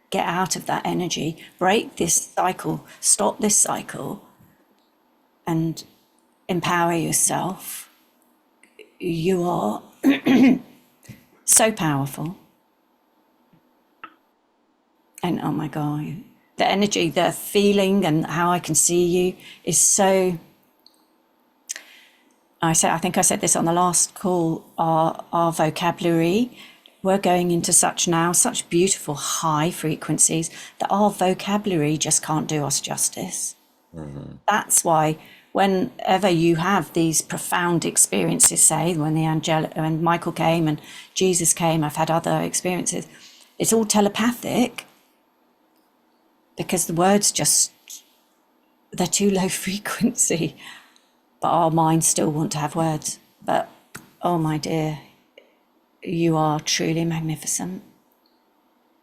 Get out of that energy, break this cycle, stop this cycle, and empower yourself. You are so powerful. And oh my God, the energy, the feeling, and how I can see you is so. I think I said this on the last call, our vocabulary, we're going into such beautiful high frequencies that our vocabulary just can't do us justice. Mm-hmm. That's why whenever you have these profound experiences, say when Michael came and Jesus came, I've had other experiences, it's all telepathic because the words they're too low frequency, but our minds still want to have words. But oh my dear, you are truly magnificent.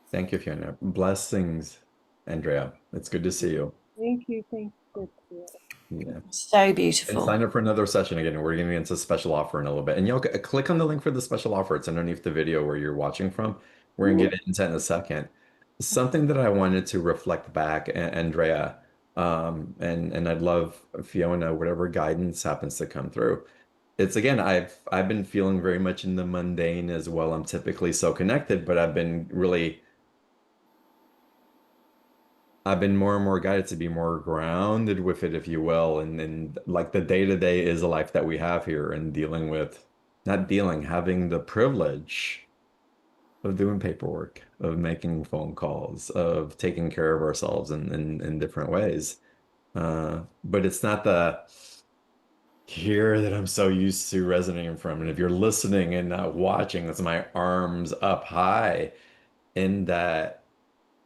Thank you, Fiona. Blessings, Andrea. It's good to see you. Thank you. Thank you. Yeah. So And beautiful. sign up for another session again. We're getting into a special offer in a little bit. And you'll click on the link for the special offer. It's underneath the video where you're watching from. We're gonna get into it in a second. Something that I wanted to reflect back, Andrea, and I'd love Fiona, whatever guidance happens to come through. It's again, I've been feeling very much in the mundane as well. I'm typically so connected, but I've been more and more guided to be more grounded with it, if you will. And like the day-to-day is a life that we have here and dealing with, not dealing, having the privilege of doing paperwork, of making phone calls, of taking care of ourselves in different ways. But it's not the here that I'm so used to resonating from. And if you're listening and not watching, that's my arms up high in that.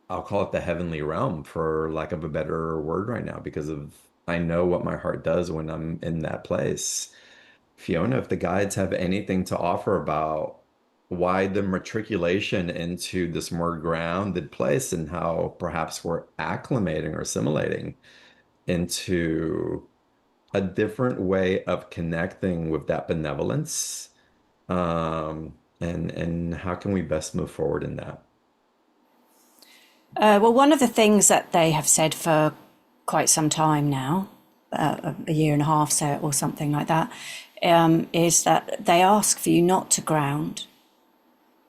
I'll call it the heavenly realm for lack of a better word right now, because I know what my heart does when I'm in that place. Fiona, if the guides have anything to offer about why the matriculation into this more grounded place and how perhaps we're acclimating or assimilating into a different way of connecting with that benevolence, and how can we best move forward in that? Well, one of the things that they have said for quite some time now, a year and a half, so or something like that, is that they ask for you not to ground.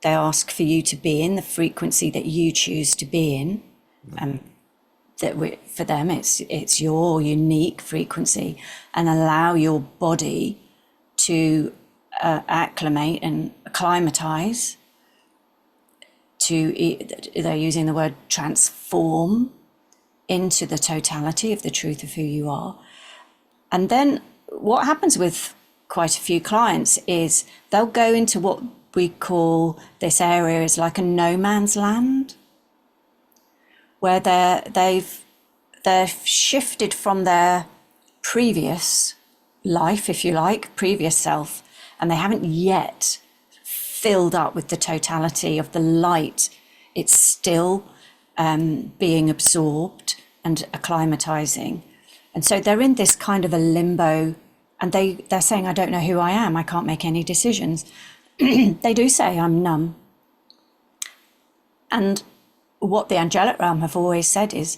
They ask for you to be in the frequency that you choose to be in, and for them it's your unique frequency, and allow your body to acclimate and acclimatize they're using the word transform into the totality of the truth of who you are. And then what happens with quite a few clients is they'll go into what we call this area is like a no man's land, where they've shifted from their previous life, if you like, previous self, and they haven't yet filled up with the totality of the light. It's still being absorbed and acclimatizing. And so they're in this kind of a limbo, and they're saying, I don't know who I am. I can't make any decisions. They do say I'm numb. And what the angelic realm have always said is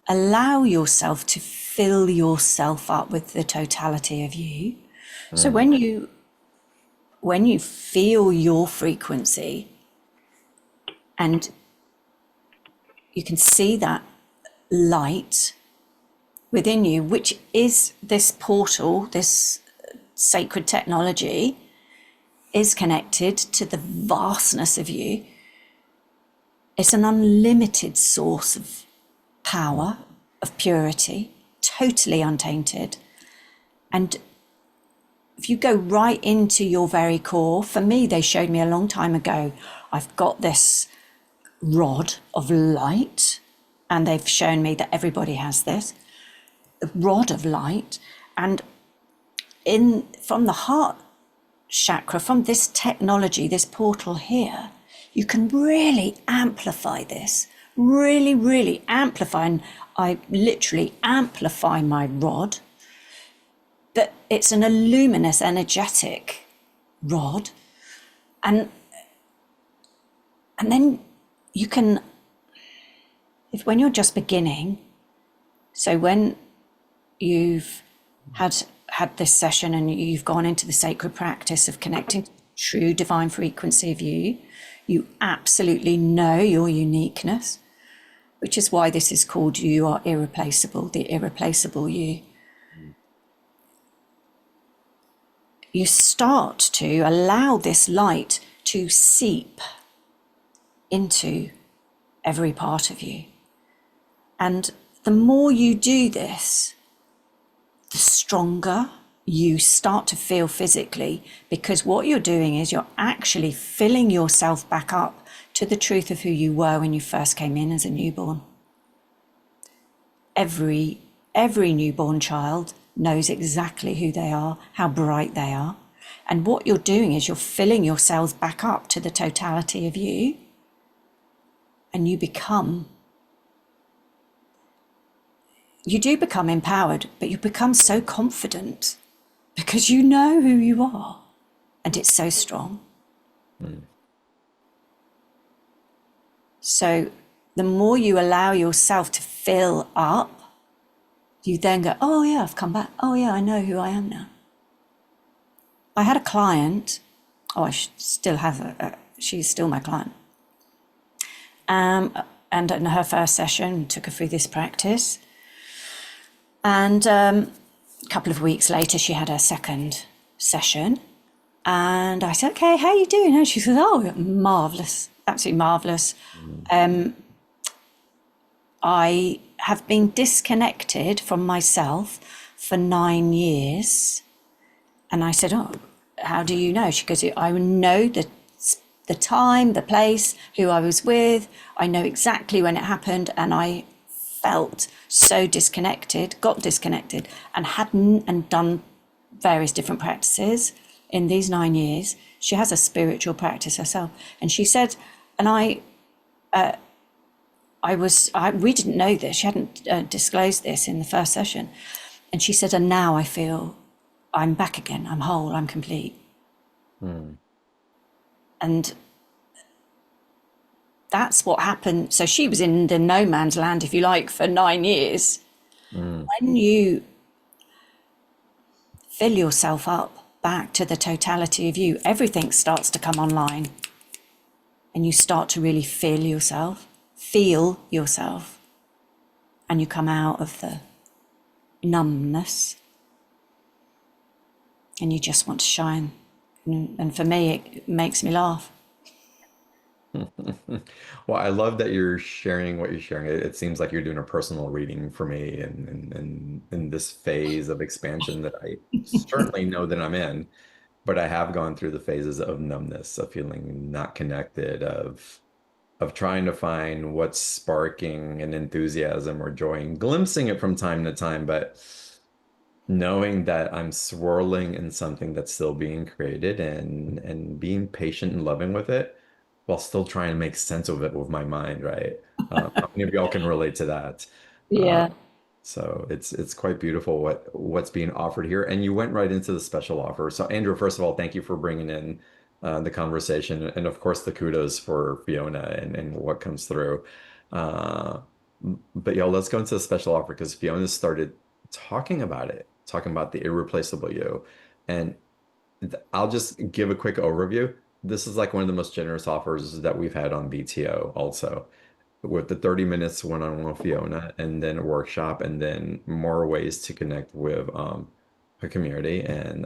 allow yourself to fill yourself up with the totality of you. So when you feel your frequency and you can see that light within you, which is this portal, this sacred technology, is connected to the vastness of you. It's an unlimited source of power, of purity, totally untainted. And if you go right into your very core, for me, they showed me a long time ago, I've got this rod of light, and they've shown me that everybody has this rod of light. And from the heart chakra, from this technology, this portal here, you can really amplify this, really, really amplify. And I literally amplify my rod. But it's an luminous, energetic rod. And then you can, when you're just beginning, so when you've had this session and you've gone into the sacred practice of connecting to true divine frequency of you, you absolutely know your uniqueness, which is why this is called You Are Irreplaceable, the irreplaceable you. You start to allow this light to seep into every part of you. And the more you do this, the stronger you start to feel physically, because what you're doing is you're actually filling yourself back up to the truth of who you were when you first came in as a newborn. Every newborn child knows exactly who they are, how bright they are. And what you're doing is you're filling yourselves back up to the totality of you, and you do become empowered, but you become so confident because you know who you are, and it's so strong. So the more you allow yourself to fill up, you then go, oh yeah, I've come back. Oh yeah, I know who I am now. I had a client, still have she's still my client. And in her first session, took her through this practice. And a couple of weeks later, she had her second session. And I said, okay, how are you doing? And she says, oh, marvelous, absolutely marvelous. I have been disconnected from myself for 9 years. And I said, oh, how do you know? She goes, I know the time, the place, who I was with. I know exactly when it happened. And I felt so disconnected, got disconnected, and hadn't done various different practices in these 9 years. She has a spiritual practice herself. And she said, and we didn't know this. She hadn't disclosed this in the first session. And she said, and now I feel I'm back again. I'm whole, I'm complete. And that's what happened. So she was in the no man's land, if you like, for 9 years. When you fill yourself up back to the totality of you, everything starts to come online. And you start to really feel yourself, and you come out of the numbness and you just want to shine. And for me, it makes me laugh. Well, I love that you're sharing what you're sharing. It seems like you're doing a personal reading for me and in this phase of expansion that I certainly know that I'm in, but I have gone through the phases of numbness, of feeling not connected, of trying to find what's sparking an enthusiasm or joy and glimpsing it from time to time, but knowing that I'm swirling in something that's still being created and being patient and loving with it while still trying to make sense of it with my mind, right? How many of y'all can relate to that? Uh, Yeah. so it's quite beautiful what's being offered here. And you went right into the special offer. So Andrew, first of all, thank you for bringing in the conversation, and of course the kudos for Fiona and what comes through. Uh, but y'all, let's go into the special offer because Fiona started talking about it, talking about the irreplaceable you. And I'll just give a quick overview. This is like one of the most generous offers that we've had on BTO also, with the 30 minutes one-on-one with Fiona and then a workshop and then more ways to connect with her community. And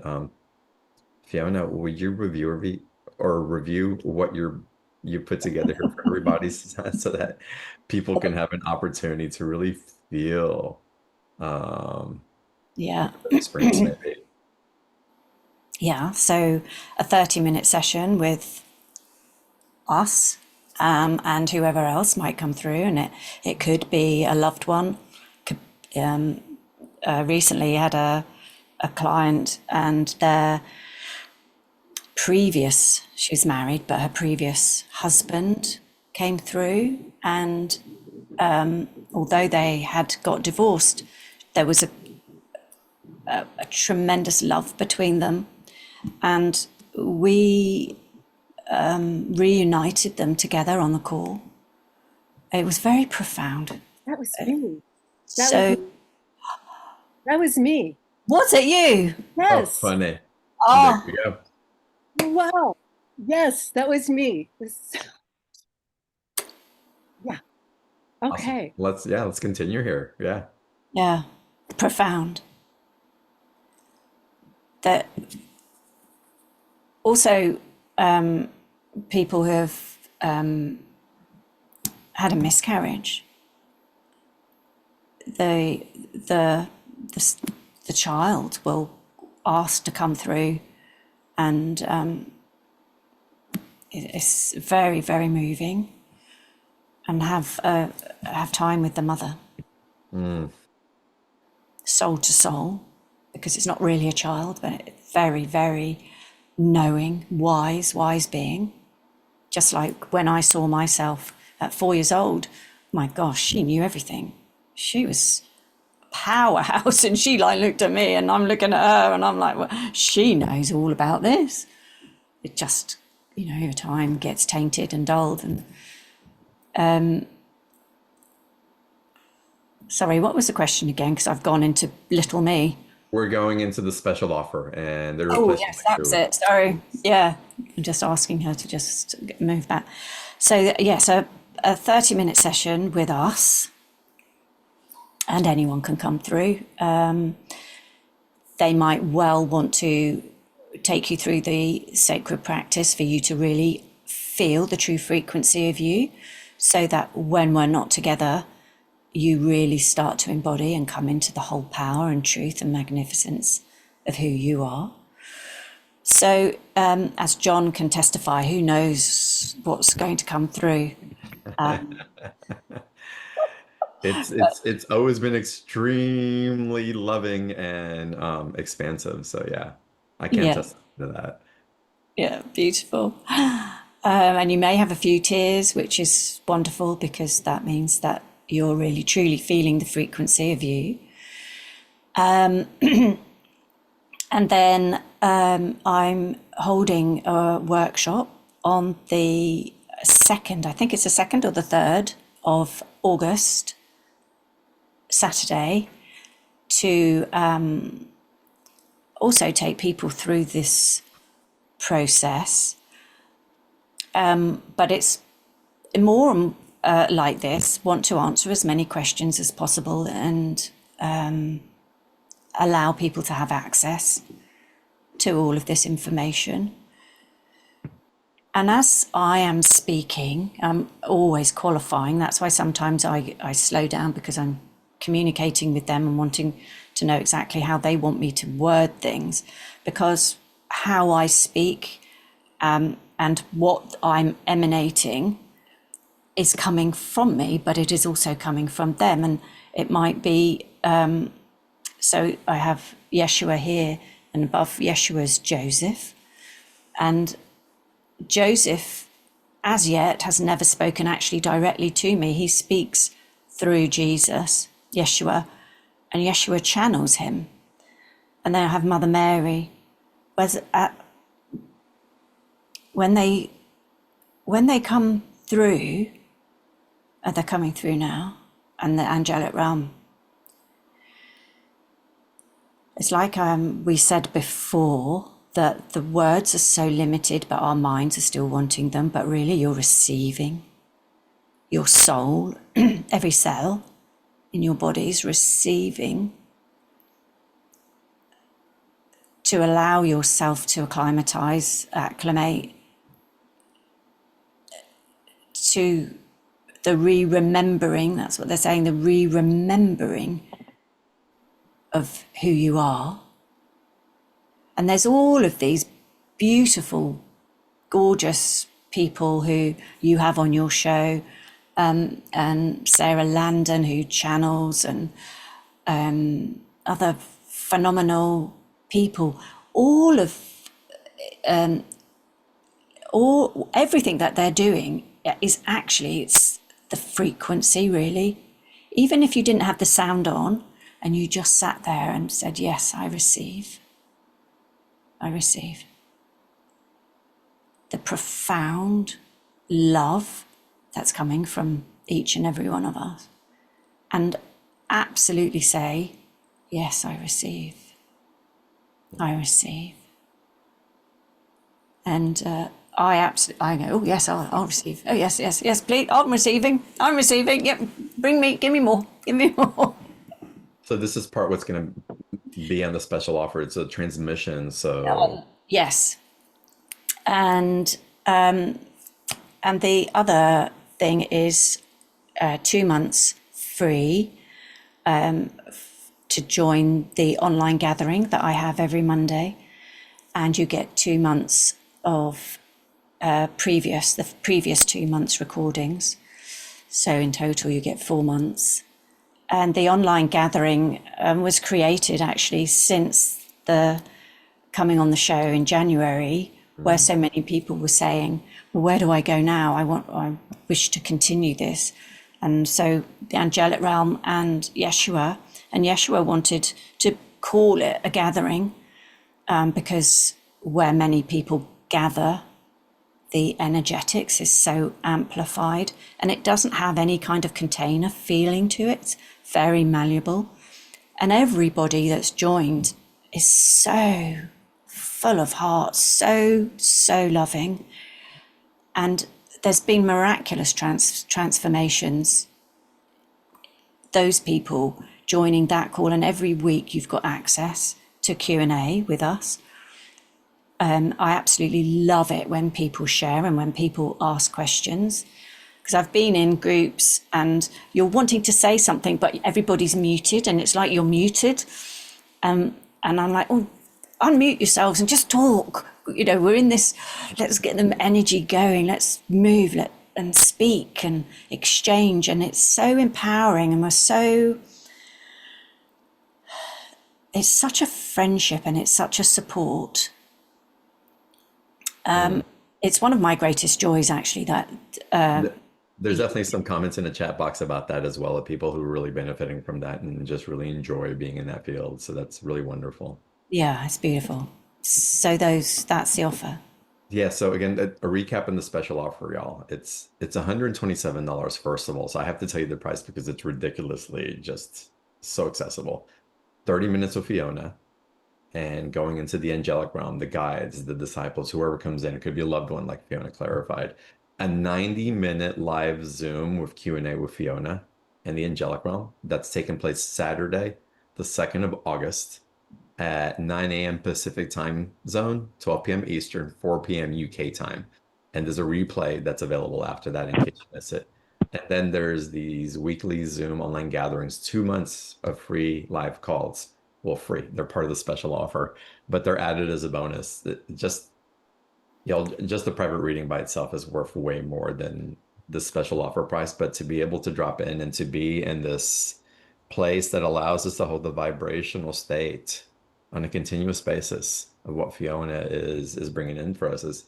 Fiona, would you review what you put together here for everybody so that people can have an opportunity to really feel um, Yeah. what the experience may be? Yeah. So a 30-minute session with us, and whoever else might come through. And it could be a loved one. Recently had a client, and she's married, but her previous husband came through. And although they had got divorced, there was a tremendous love between them. And we reunited them together on the call. It was very profound. That was me. So, That was me. was it you? Oh, Yes. funny. There Oh, we go. Wow. Yes, that was me. Yeah. Awesome. Okay. Let's continue here. Yeah. yeah, profound. That also, people who have had a miscarriage, the the child will ask to come through, and it's very, very moving, and have time with the mother, soul to soul, because it's not really a child, but it's very, very knowing, wise being. Just like when I saw myself at 4 years old, my gosh, she knew everything. She was a powerhouse, and she like looked at me, and I'm looking at her, and I'm like, well, she knows all about this. It just, over time gets tainted and dulled. And sorry, what was the question again? Because I've gone into little me. We're going into the special offer and the Oh, replacement. yes, that was it. Sorry. Yeah. I'm just asking her to just move back. So, yes, a 30-minute session with us, and anyone can come through. They might well want to take you through the sacred practice for you to really feel the true frequency of you, so that when we're not together, you really start to embody and come into the whole power and truth and magnificence of who you are. So, as John can testify, who knows what's going to come through? It's always been extremely loving and expansive. So yeah, I can Yeah, testify to that. yeah, beautiful. And you may have a few tears, which is wonderful, because that means that you're really truly feeling the frequency of you. And then I'm holding a workshop on the 2nd, I think it's the 2nd or the 3rd of August, Saturday, to also take people through this process. But it's more like this, want to answer as many questions as possible, and allow people to have access to all of this information. And as I am speaking, I'm always qualifying. That's why sometimes I slow down, because I'm communicating with them and wanting to know exactly how they want me to word things, because how I speak and what I'm emanating is coming from me, but it is also coming from them. And it might be, so I have Yeshua here, and above Yeshua's Joseph. And Joseph, as yet, has never spoken actually directly to me. He speaks through Jesus, Yeshua, and Yeshua channels him. And then I have Mother Mary. When they come through, they're coming through now, and the angelic realm. It's like we said before, that the words are so limited, but our minds are still wanting them. But really, you're receiving. Your soul, every cell in your body is receiving, to allow yourself to acclimate to the re-remembering. That's what they're saying, the re-remembering of who you are. And there's all of these beautiful, gorgeous people who you have on your show, and Sarah Landon, who channels, and other phenomenal people. All of everything that they're doing is actually, it's the frequency, really. Even if you didn't have the sound on and you just sat there and said, yes, I receive. I receive the profound love that's coming from each and every one of us, and absolutely say, yes, I receive. I receive. And I go, oh yes, I'll receive. Oh yes, yes, yes, please, I'm receiving. Yep, give me more. So this is part what's going to be on the special offer. It's a transmission. So Yes. And the other thing is 2 months free, to to join the online gathering that I have every Monday, and you get 2 months of the previous 2 months recordings. So in total, you get 4 months. And the online gathering was created actually since the coming on the show in January, where so many people were saying, well, where do I go now? I wish to continue this. And so the angelic realm and Yeshua wanted to call it a gathering, because where many people gather, the energetics is so amplified, and it doesn't have any kind of container feeling to it. It's very malleable. And everybody that's joined is so full of heart, so loving. And there's been miraculous transformations. Those people joining that call, and every week you've got access to Q&A with us. I absolutely love it when people share and when people ask questions, because I've been in groups and you're wanting to say something, but everybody's muted, and it's like you're muted. And I'm like, oh, unmute yourselves and just talk. You know, we're in this, let's get the energy going. Let's move and speak and exchange. And it's so empowering, and it's such a friendship, and it's such a support. It's one of my greatest joys, actually, that There's definitely some comments in the chat box about that as well, of people who are really benefiting from that and just really enjoy being in that field. So that's really wonderful. yeah, it's beautiful. So that's the offer. Yeah, so again, a recap on the special offer, y'all. It's $127 first of all. So I have to tell you the price because it's ridiculously just so accessible. 30 minutes with Fiona, and going into the angelic realm, the guides, the disciples, whoever comes in, it could be a loved one, like Fiona clarified. A 90-minute live Zoom with Q&A with Fiona in the angelic realm. That's taking place Saturday, the 2nd of August at 9 a.m. Pacific time zone, 12 p.m. Eastern, 4 p.m. UK time. And there's a replay that's available after that in case you miss it. And then there's these weekly Zoom online gatherings, 2 months of free live calls. Well, free. They're part of the special offer, but they're added as a bonus. Just, you know, just the private reading by itself is worth way more than the special offer price. But to be able to drop in and to be in this place that allows us to hold the vibrational state on a continuous basis of what Fiona is bringing in for us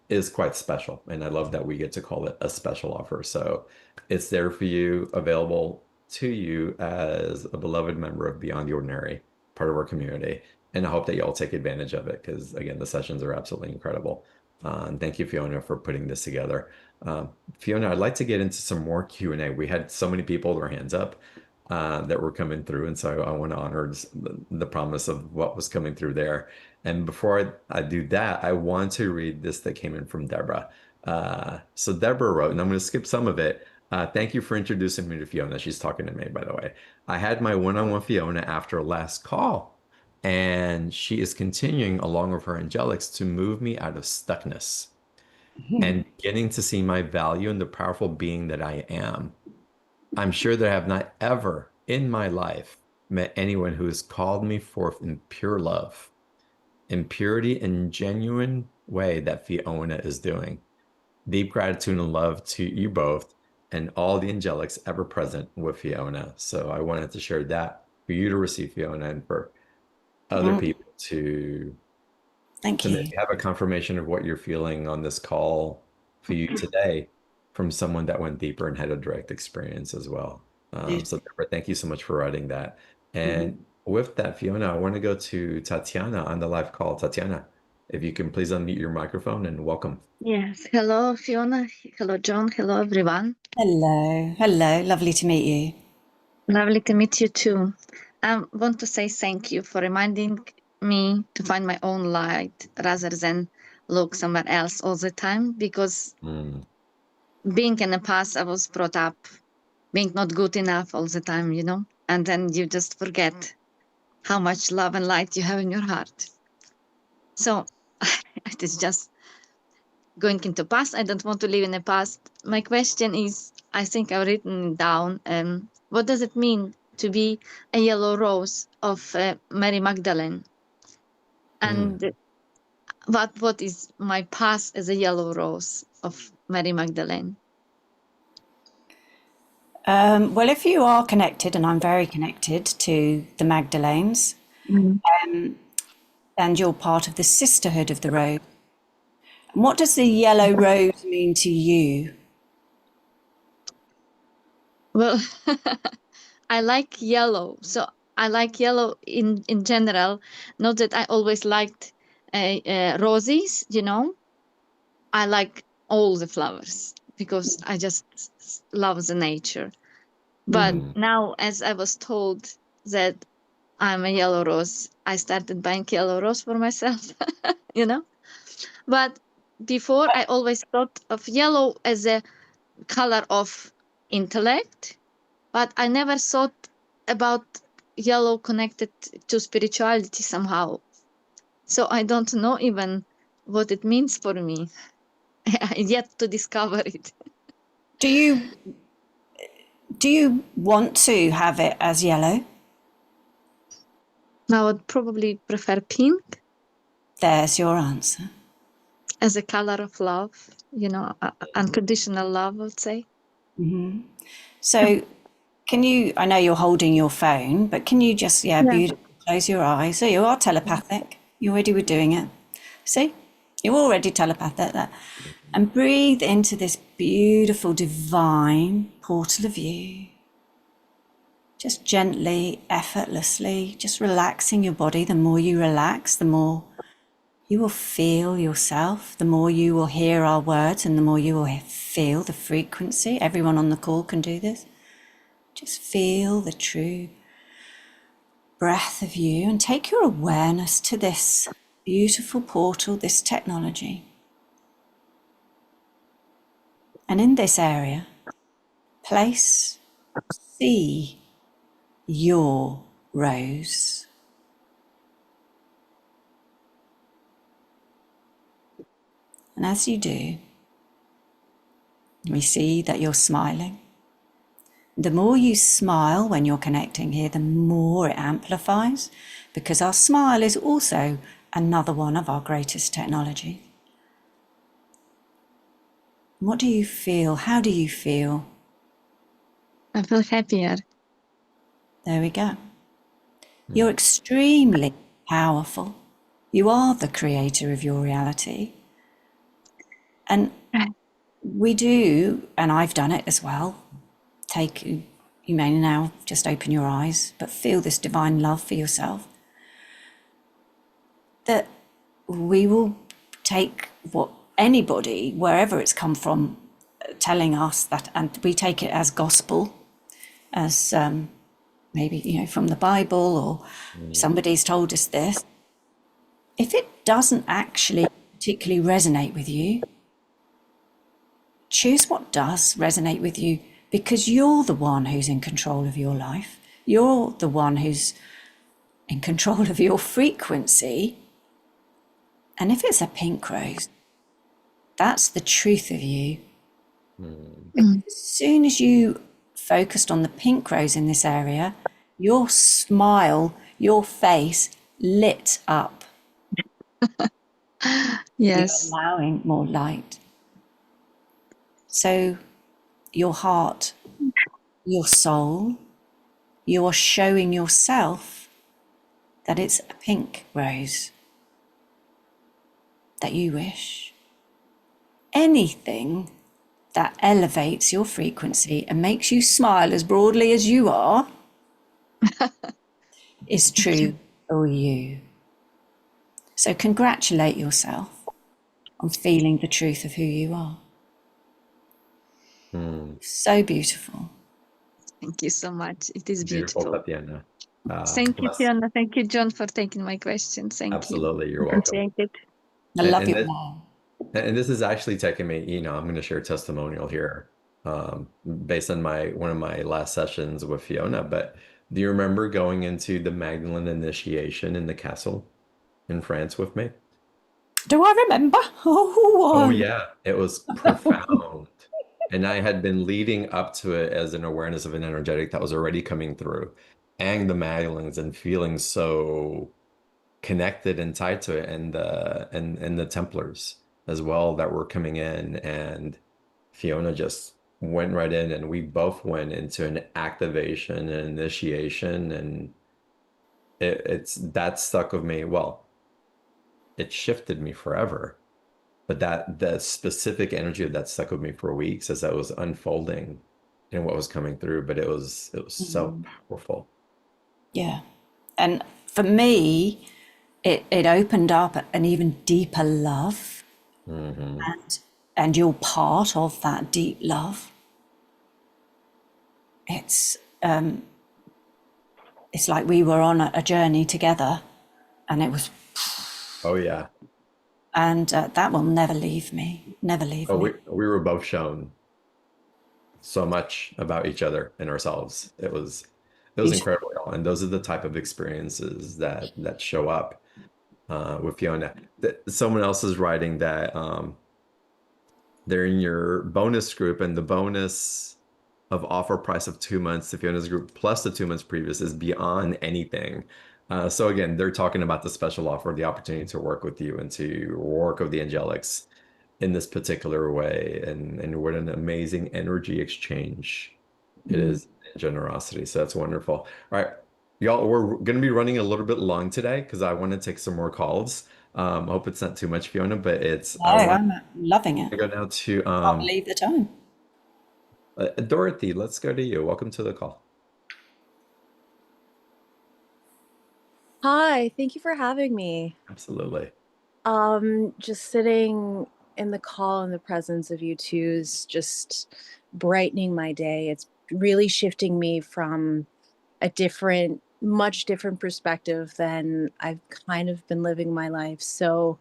is quite special. And I love that we get to call it a special offer. So it's there for you, available to you as a beloved member of Beyond the Ordinary, part of our community. And I hope that you all take advantage of it, because again, the sessions are absolutely incredible. And thank you, Fiona, for putting this together. Fiona, I'd like to get into some more Q&A. We had so many people with their hands up that were coming through, and so I want to honor the promise of what was coming through there. And before I do that, I want to read this that came in from Deborah. So Deborah wrote, and I'm going to skip some of it. Thank you for introducing me to Fiona. She's talking to me, by the way. I had my one-on-one Fiona after last call, and she is continuing along with her angelics to move me out of stuckness and getting to see my value and the powerful being that I am. I'm sure that I have not ever in my life met anyone who has called me forth in pure love, in purity and genuine way that Fiona is doing. Deep gratitude and love to you both and all the angelics ever present with Fiona. So I wanted to share that for you to receive, Fiona, and for other people to Thank you. maybe have a confirmation of what you're feeling on this call for you today from someone that went deeper and had a direct experience as well. So Deborah, thank you so much for writing that. And with that, Fiona, I want to go to Tatiana on the live call. Tatiana, if you can please unmute your microphone, and welcome. Yes. Hello, Fiona. Hello, John. Hello, everyone. Hello. Lovely to meet you. Lovely to meet you too. I want to say thank you for reminding me to find my own light rather than look somewhere else all the time, because being in the past, I was brought up being not good enough all the time, you know, and then you just forget how much love and light you have in your heart. So it is just going into past. I don't want to live in the past. My question is, I think I've written it down. What does it mean to be a yellow rose of Mary Magdalene. And what is my past as a yellow rose of Mary Magdalene? Well, if you are connected, and I'm very connected to the Magdalenes, and you're part of the sisterhood of the rose, what does the yellow rose mean to you? Well, I like yellow. So I like yellow in general. Not that I always liked roses, you know. I like all the flowers because I just love the nature. But now, as I was told that I'm a yellow rose, I started buying yellow rose for myself, you know. But before, I always thought of yellow as a color of intellect, but I never thought about yellow connected to spirituality somehow. So I don't know even what it means for me. Yet to discover it. Do you want to have it as yellow? I would probably prefer pink There's your answer. as a color of love, you know, unconditional love, I would say. So can you, I know you're holding your phone, but can you just, beautiful, close your eyes. So you are telepathic. You already were doing it. See, you're already telepathic there. And breathe into this beautiful divine portal of you. Just gently, effortlessly, just relaxing your body. The more you relax, the more you will feel yourself, the more you will hear our words, and the more you will feel the frequency. Everyone on the call can do this. Just feel the true breath of you and take your awareness to this beautiful portal, this technology. And in this area, see your rose. And as you do, we see that you're smiling. The more you smile when you're connecting here, the more it amplifies, because our smile is also another one of our greatest technology. What do you feel? How do you feel? I feel happier. There we go. You're extremely powerful. You are the creator of your reality. And we do, and I've done it as well. You may now just open your eyes, but feel this divine love for yourself. That we will take what anybody, wherever it's come from, telling us that, and we take it as gospel, as maybe, from the Bible, or somebody's told us this. If it doesn't actually particularly resonate with you, choose what does resonate with you, because you're the one who's in control of your life. You're the one who's in control of your frequency. And if it's a pink rose, that's the truth of you. As soon as you focused on the pink rose in this area, your smile, your face lit up. Yes. You're allowing more light. So your heart, your soul, you're showing yourself that it's a pink rose that you wish. Anything that elevates your frequency and makes you smile as broadly as you are is true for you. So congratulate yourself on feeling the truth of who you are. So beautiful. Thank you so much. It is Beautiful, beautiful. Tatiana. Thank you, Fiona. Thank you, John, for taking my question. Thank Absolutely, you. you're welcome. Appreciate it. I love And you. And this is actually taking me, I'm going to share a testimonial here, based on one of my last sessions with Fiona. But do you remember going into the Magdalene initiation in the castle in France with me? Do I remember? Oh yeah, it was profound. And I had been leading up to it as an awareness of an energetic that was already coming through, and the Maglings, and feeling so connected and tied to it, and the Templars as well that were coming in, and Fiona just went right in, and we both went into an activation and initiation, and it's that stuck with me. Well, it shifted me forever, but that the specific energy of that stuck with me for weeks as that was unfolding and what was coming through. But it was so powerful. Yeah. And for me, it opened up an even deeper love, Hmm. and you're part of that deep love. It's it's like we were on a journey together, and it was, Oh yeah. and that will never leave me, never leave Oh, me. we were both shown so much about each other and ourselves. It was Beautiful. incredible, y'all. And those are the type of experiences that show up with Fiona. Someone else is writing that they're in your bonus group, and the bonus of offer price of 2 months to Fiona's group plus the 2 months previous is beyond anything. So again, they're talking about the special offer, the opportunity to work with you and to work with the angelics in this particular way, and what an amazing energy exchange it Mm. is in generosity. So that's wonderful. All right, y'all, we're going to be running a little bit long today because I want to take some more calls. I hope it's not too much, Fiona, but it's No, I want I'm loving it. to go now to Can't believe the time. Dorothy. Let's go to you. Welcome to the call. Hi, thank you for having me. Absolutely. Just sitting in the call in the presence of you two is just brightening my day. It's really shifting me from a different, much different perspective than I've kind of been living my life. So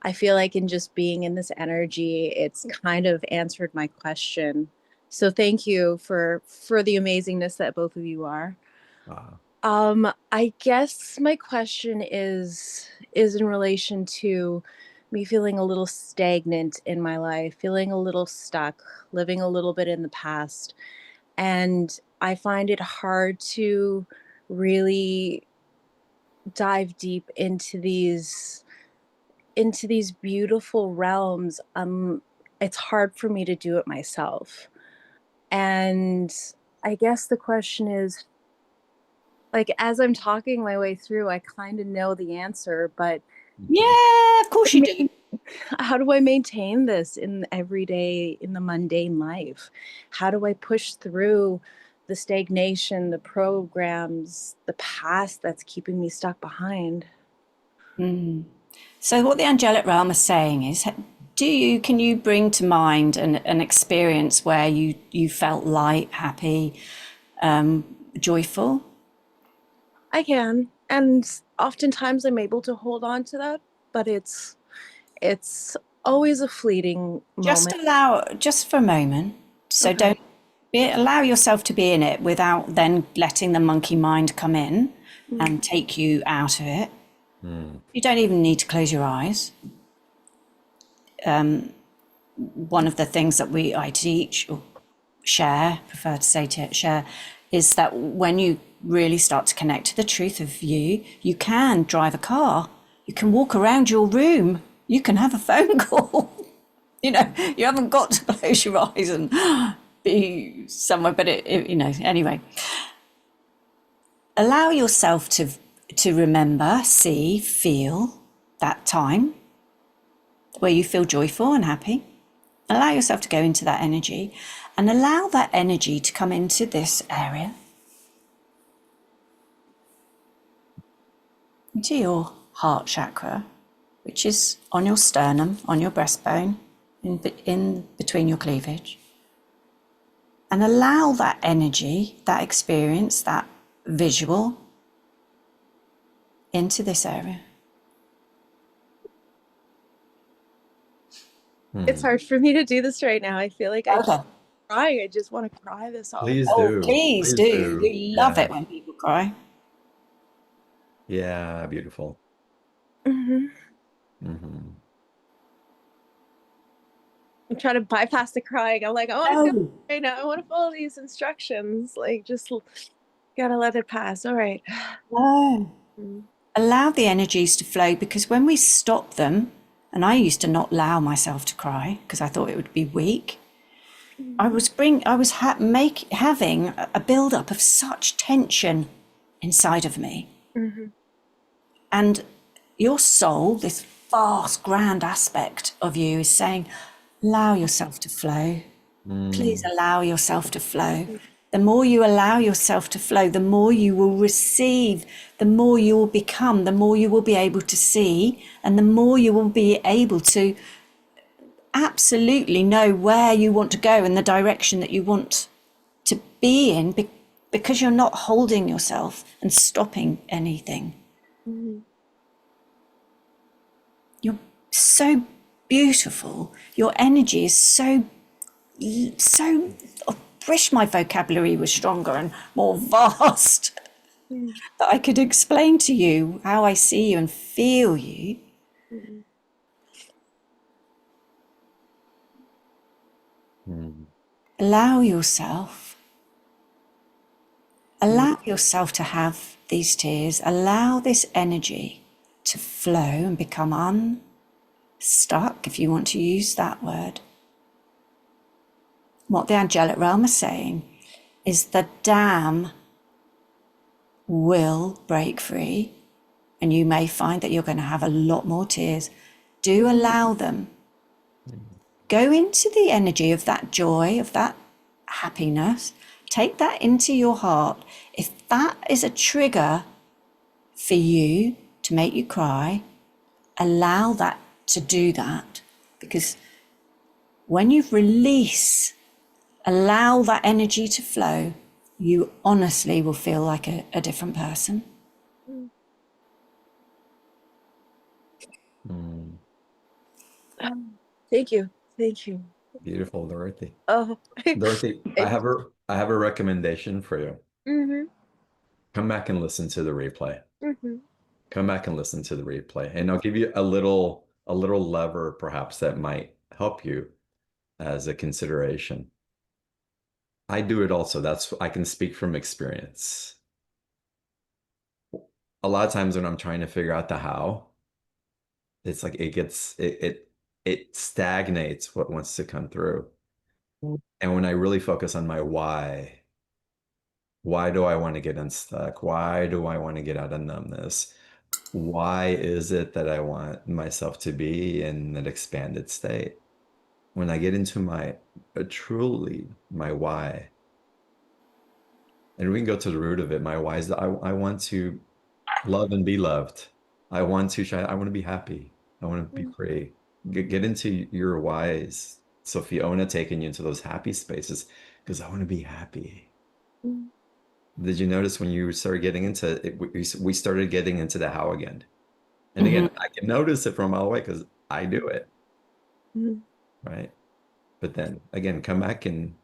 I feel like in just being in this energy, it's kind of answered my question. So thank you for the amazingness that both of you are. Uh, I guess my question is in relation to me feeling a little stagnant in my life, feeling a little stuck, living a little bit in the past. And I find it hard to really dive deep into these beautiful realms. It's hard for me to do it myself. And I guess the question is, like, as I'm talking my way through, I kind of know the answer, but Yeah, of course you do. how do I maintain this in everyday, in the mundane life? How do I push through the stagnation, the programs, the past that's keeping me stuck behind? So what the angelic realm is saying is, can you bring to mind an experience where you felt light, happy, joyful? I can, and oftentimes I'm able to hold on to that, but it's always a fleeting moment. Just for a moment. So Okay. allow yourself to be in it without then letting the monkey mind come in Mm. and take you out of it. mm, You don't even need to close your eyes. One of the things that I teach or prefer to say share, is that when you really start to connect to the truth of you, you can drive a car, you can walk around your room, you can have a phone call. You haven't got to close your eyes and be somewhere, but anyway, allow yourself to remember, see, feel that time where you feel joyful and happy. Allow yourself to go into that energy and allow that energy to come into this area, into your heart chakra, which is on your sternum, on your breastbone, in between your cleavage. And allow that energy, that experience, that visual into this area. It's mm. hard for me to do this right now. I feel like I Okay. cry. I just want to cry this off. Please Oh, do. please Please do. do. We love Yeah. it when people cry. Yeah. Beautiful. Hmm. Hmm. I'm trying to bypass the crying. I'm like, I want to feel No. right now. I want to follow these instructions. Like, just gotta let it pass. All right. No. Mm. Allow the energies to flow, because when we stop them, and I used to not allow myself to cry because I thought it would be weak. I was having a build-up of such tension inside of me. Mm-hmm. And your soul, this vast, grand aspect of you, is saying, allow yourself to flow. Please allow yourself to flow. The more you allow yourself to flow, the more you will receive, the more you will become, the more you will be able to see, and the more you will be able to absolutely know where you want to go and the direction that you want to be in, because you're not holding yourself and stopping anything. Mm-hmm. You're so beautiful. Your energy is so I wish my vocabulary was stronger and more vast, that I could explain to you how I see you and feel you. Mm-hmm. Allow yourself to have these tears. Allow this energy to flow and become unstuck, if you want to use that word. What the angelic realm is saying is the dam will break free, and you may find that you're going to have a lot more tears. Do allow them. Go into the energy of that joy, of that happiness. Take that into your heart. If that is a trigger for you to make you cry, allow that to do that. Because when you release, allow that energy to flow, you honestly will feel like a different person. Thank you. Thank you. Beautiful, Dorothy. Oh. Dorothy, I have a recommendation for you. Mm-hmm. Come back and listen to the replay. Mm-hmm. Come back and listen to the replay, and I'll give you a little lever perhaps that might help you as a consideration. I do it also. I can speak from experience. A lot of times when I'm trying to figure out the how, it's like it stagnates what wants to come through. And when I really focus on my why do I want to get unstuck? Why do I want to get out of numbness? Why is it that I want myself to be in an expanded state? When I get into truly my why, and we can go to the root of it, my why is that I want to love and be loved. I want to shine. I want to be happy. I want to be free. Get into your whys. So Fiona taking you into those happy spaces because I want to be happy. Mm-hmm. Did you notice when you started getting into it, we started getting into the how again? And again, I can notice it from a mile away because I do it, Mm-hmm. right? But then again, come back and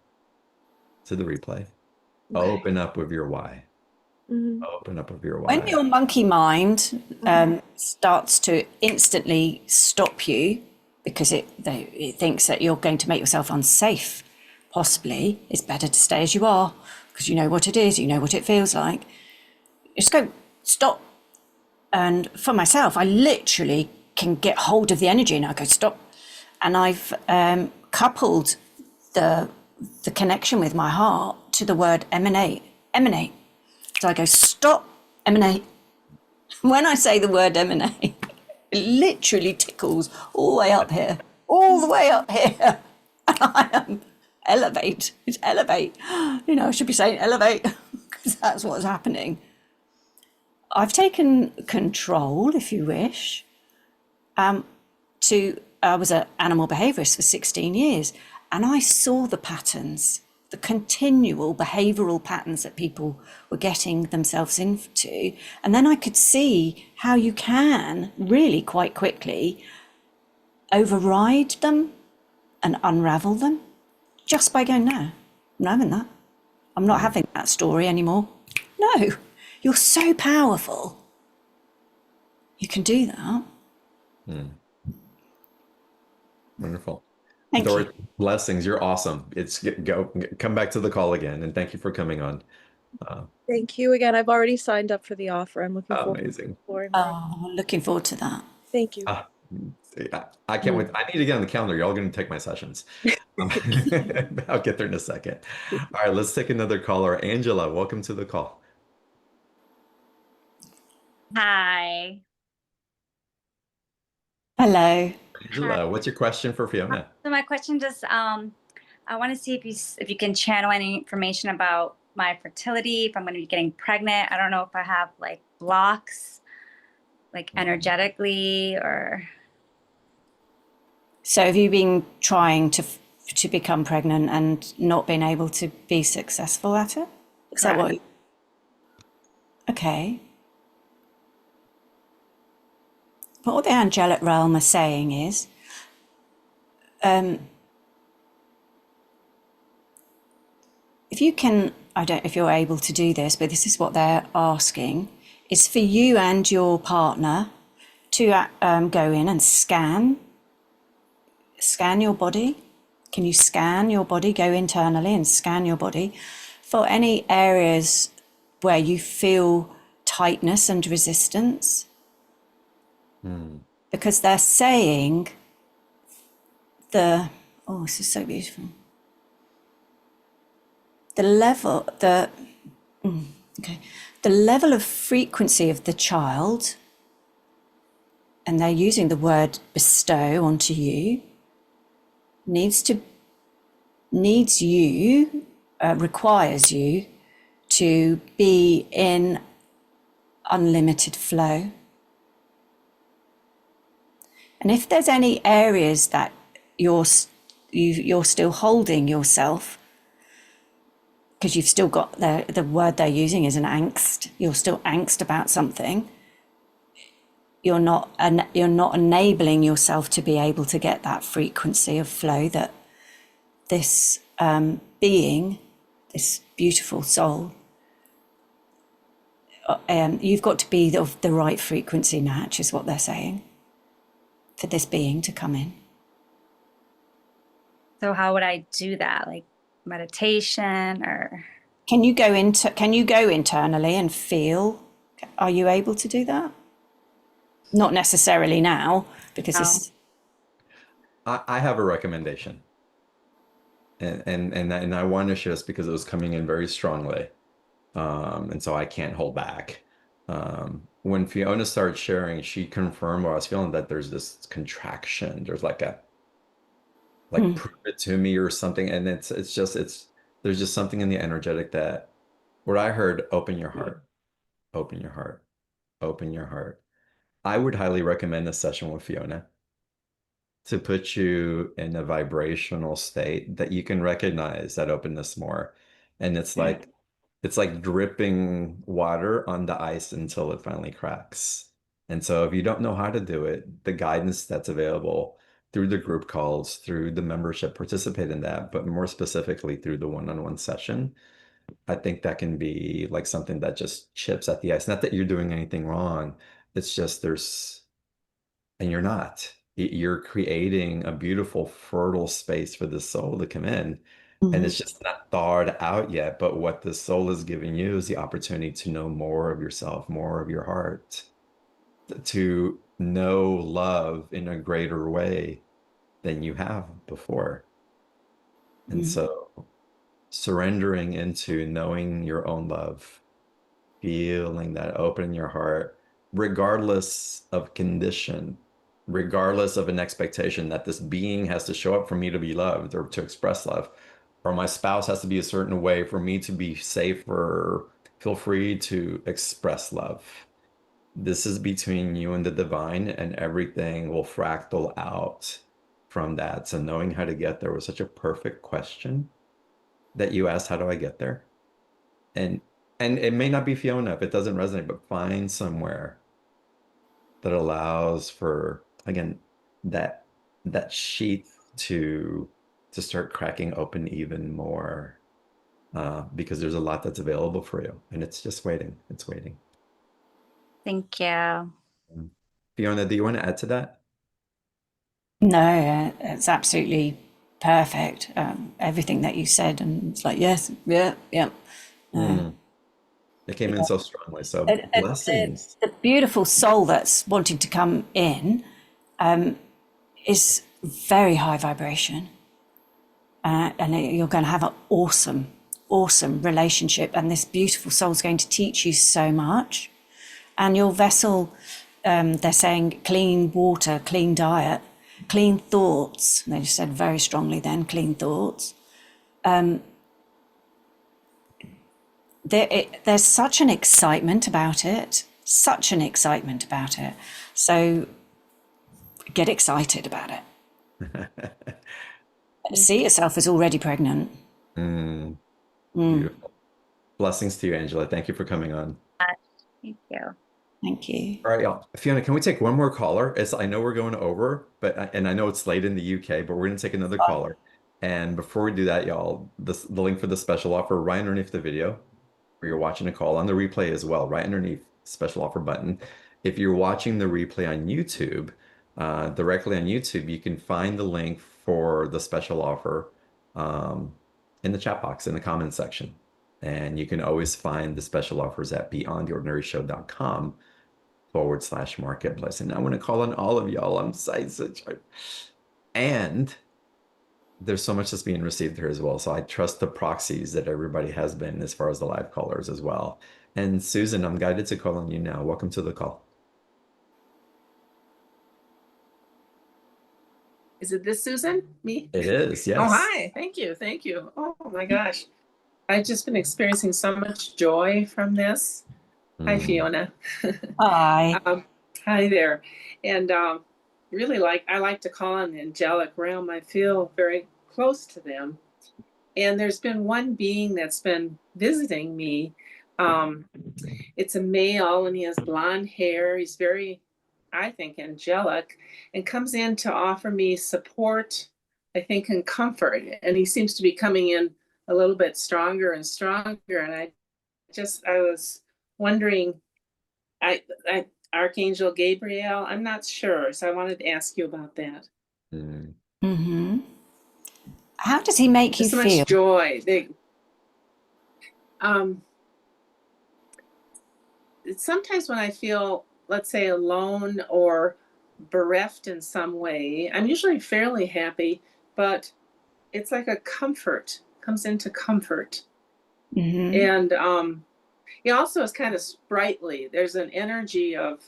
to the replay. Okay. Open up with your why. Mm-hmm. Open up with your When why. your monkey mind starts to instantly stop you because it thinks that you're going to make yourself unsafe, possibly, it's better to stay as you are because you know what it is, you know what it feels like. Just go, stop. And for myself, I literally can get hold of the energy and I go, stop. And I've coupled the connection with my heart to the word emanate. So I go, stop, emanate. When I say the word emanate, it literally tickles all the way up here, all the way up here. And I am elevate. It's elevate. You know, I should be saying elevate because that's what's happening. I've taken control, if you wish. I was an animal behaviorist for 16 years, and I saw the patterns, the continual behavioral patterns that people were getting themselves into. And then I could see how you can really quite quickly override them and unravel them just by going, no, I'm not having that. I'm not having that story anymore. No, you're so powerful. You can do that. Wonderful. Thank you. Dorothy, blessings. You're awesome. Come back to the call again, and thank you for coming on. Thank you again. I've already signed up for the offer. I'm looking forward to Amazing. exploring more. Oh, looking forward to that. Thank you. Ah, I can't wait. I need to get on the calendar. Y'all going to take my sessions. Um, I'll get there in a second. All right, let's take another caller. Angela, welcome to the call. Hi. Hello. Angela, what's your question for Fiona? So my question just I want to see if you can channel any information about my fertility, if I'm going to be getting pregnant. I don't know if I have like blocks, like energetically or. So have you been trying to become pregnant and not been able to be successful at it? Is that what? Okay. But what the angelic realm are saying is, if you can, I don't know if you're able to do this, but this is what they're asking, is for you and your partner to go in and scan your body. Can you scan your body, go internally and scan your body for any areas where you feel tightness and resistance? Because they're saying this is so beautiful. The level of frequency of the child, and they're using the word bestow onto you, requires you to be in unlimited flow. And if there's any areas that you're still holding yourself, because you've still got the word they're using is an angst, you're still angst about something, you're not enabling yourself to be able to get that frequency of flow that this being, this beautiful soul, you've got to be of the right frequency, Natch, is what they're saying, for this being to come in. So how would I do that? Like meditation or? Can you go internally and feel? Are you able to do that? Not necessarily now, because it's. I have a recommendation, and I want to share this because it was coming in very strongly, and so I can't hold back. When Fiona started sharing, she confirmed what I was feeling, that there's this contraction. There's like prove it to me or something, and there's just something in the energetic that what I heard: open your heart, open your heart, open your heart. I would highly recommend a session with Fiona to put you in a vibrational state that you can recognize that openness more. And it's like dripping water on the ice until it finally cracks. And so if you don't know how to do it, the guidance that's available through the group calls, through the membership, participate in that, but more specifically through the one-on-one session, I think that can be like something that just chips at the ice. Not that you're doing anything wrong. It's just and you're not. You're creating a beautiful, fertile space for the soul to come in. And it's just not thawed out yet. But what the soul is giving you is the opportunity to know more of yourself, more of your heart, to know love in a greater way than you have before. And so surrendering into knowing your own love, feeling that open in your heart, regardless of condition, regardless of an expectation that this being has to show up for me to be loved or to express love, or my spouse has to be a certain way for me to be safe or feel free to express love. This is between you and the divine, and everything will fractal out from that. So knowing how to get there was such a perfect question that you asked, how do I get there? And it may not be Fiona if it doesn't resonate, but find somewhere that allows for, again, that sheath to start cracking open even more, because there's a lot that's available for you, and it's just waiting. It's waiting. Thank you. Fiona, do you want to add to that? No, it's absolutely perfect. Everything that you said, and it's like, yes, yeah, yeah. It came in so strongly. So And blessings. the beautiful soul that's wanting to come in is very high vibration. And you're going to have an awesome relationship. And this beautiful soul is going to teach you so much. And your vessel, they're saying clean water, clean diet, clean thoughts. They just said very strongly then, clean thoughts. There's such an excitement about it, So get excited about it. See yourself as already pregnant. Beautiful. Blessings to you, Angela. Thank you for coming on. Thank you. Thank you. All right, y'all. Fiona, can we take one more caller? I know we're going over, and I know it's late in the UK, but we're going to take another caller. And before we do that, y'all, the link for the special offer right underneath the video, where you're watching a call on the replay as well, right underneath special offer button. If you're watching the replay on YouTube, directly on YouTube, you can find the link for the special offer in the chat box in the comments section. And you can always find the special offers at beyondtheordinaryshow.com/marketplace. And I want to call on all of y'all. I'm such. And there's so much that's being received here as well. So I trust the proxies that everybody has been as far as the live callers as well. And Susan, I'm guided to call on you now. Welcome to the call. Is it this Susan? Me? It is, yes. Oh, hi. Thank you. Thank you. Oh my gosh. I've just been experiencing so much joy from this. Hi, Fiona. Hi. Hi there. And really I like to call on the angelic realm. I feel very close to them. And there's been one being that's been visiting me. It's a male and he has blonde hair. He's very, I think, angelic, and comes in to offer me support, I think, and comfort. And he seems to be coming in a little bit stronger and stronger. And I was wondering, Archangel Gabriel, I'm not sure. So I wanted to ask you about that. Mm-hmm. How does he make you so feel? Much joy. Sometimes when I feel, let's say, alone or bereft in some way, I'm usually fairly happy, but it's like a comfort, comes into comfort. And he also is kind of sprightly. There's an energy of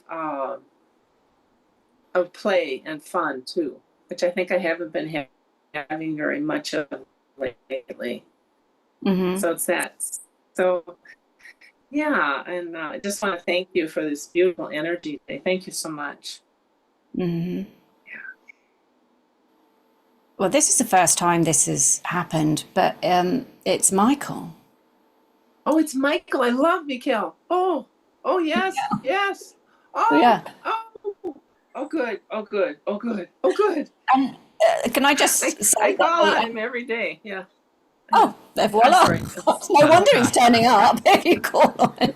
play and fun too, which I think I haven't been having very much of lately. So it's that. So yeah, and I just want to thank you for this beautiful energy today. Thank you so much. Yeah. Well, this is the first time this has happened, but it's Michael. Oh, it's Michael. I love Mikhail. Oh, yes, yes. Oh, yeah. Oh, good. Oh, good. Oh, good. Oh, good. And can I just say I call on him every day. Yeah. Oh, voila. No wonder he's turning up if you call on him.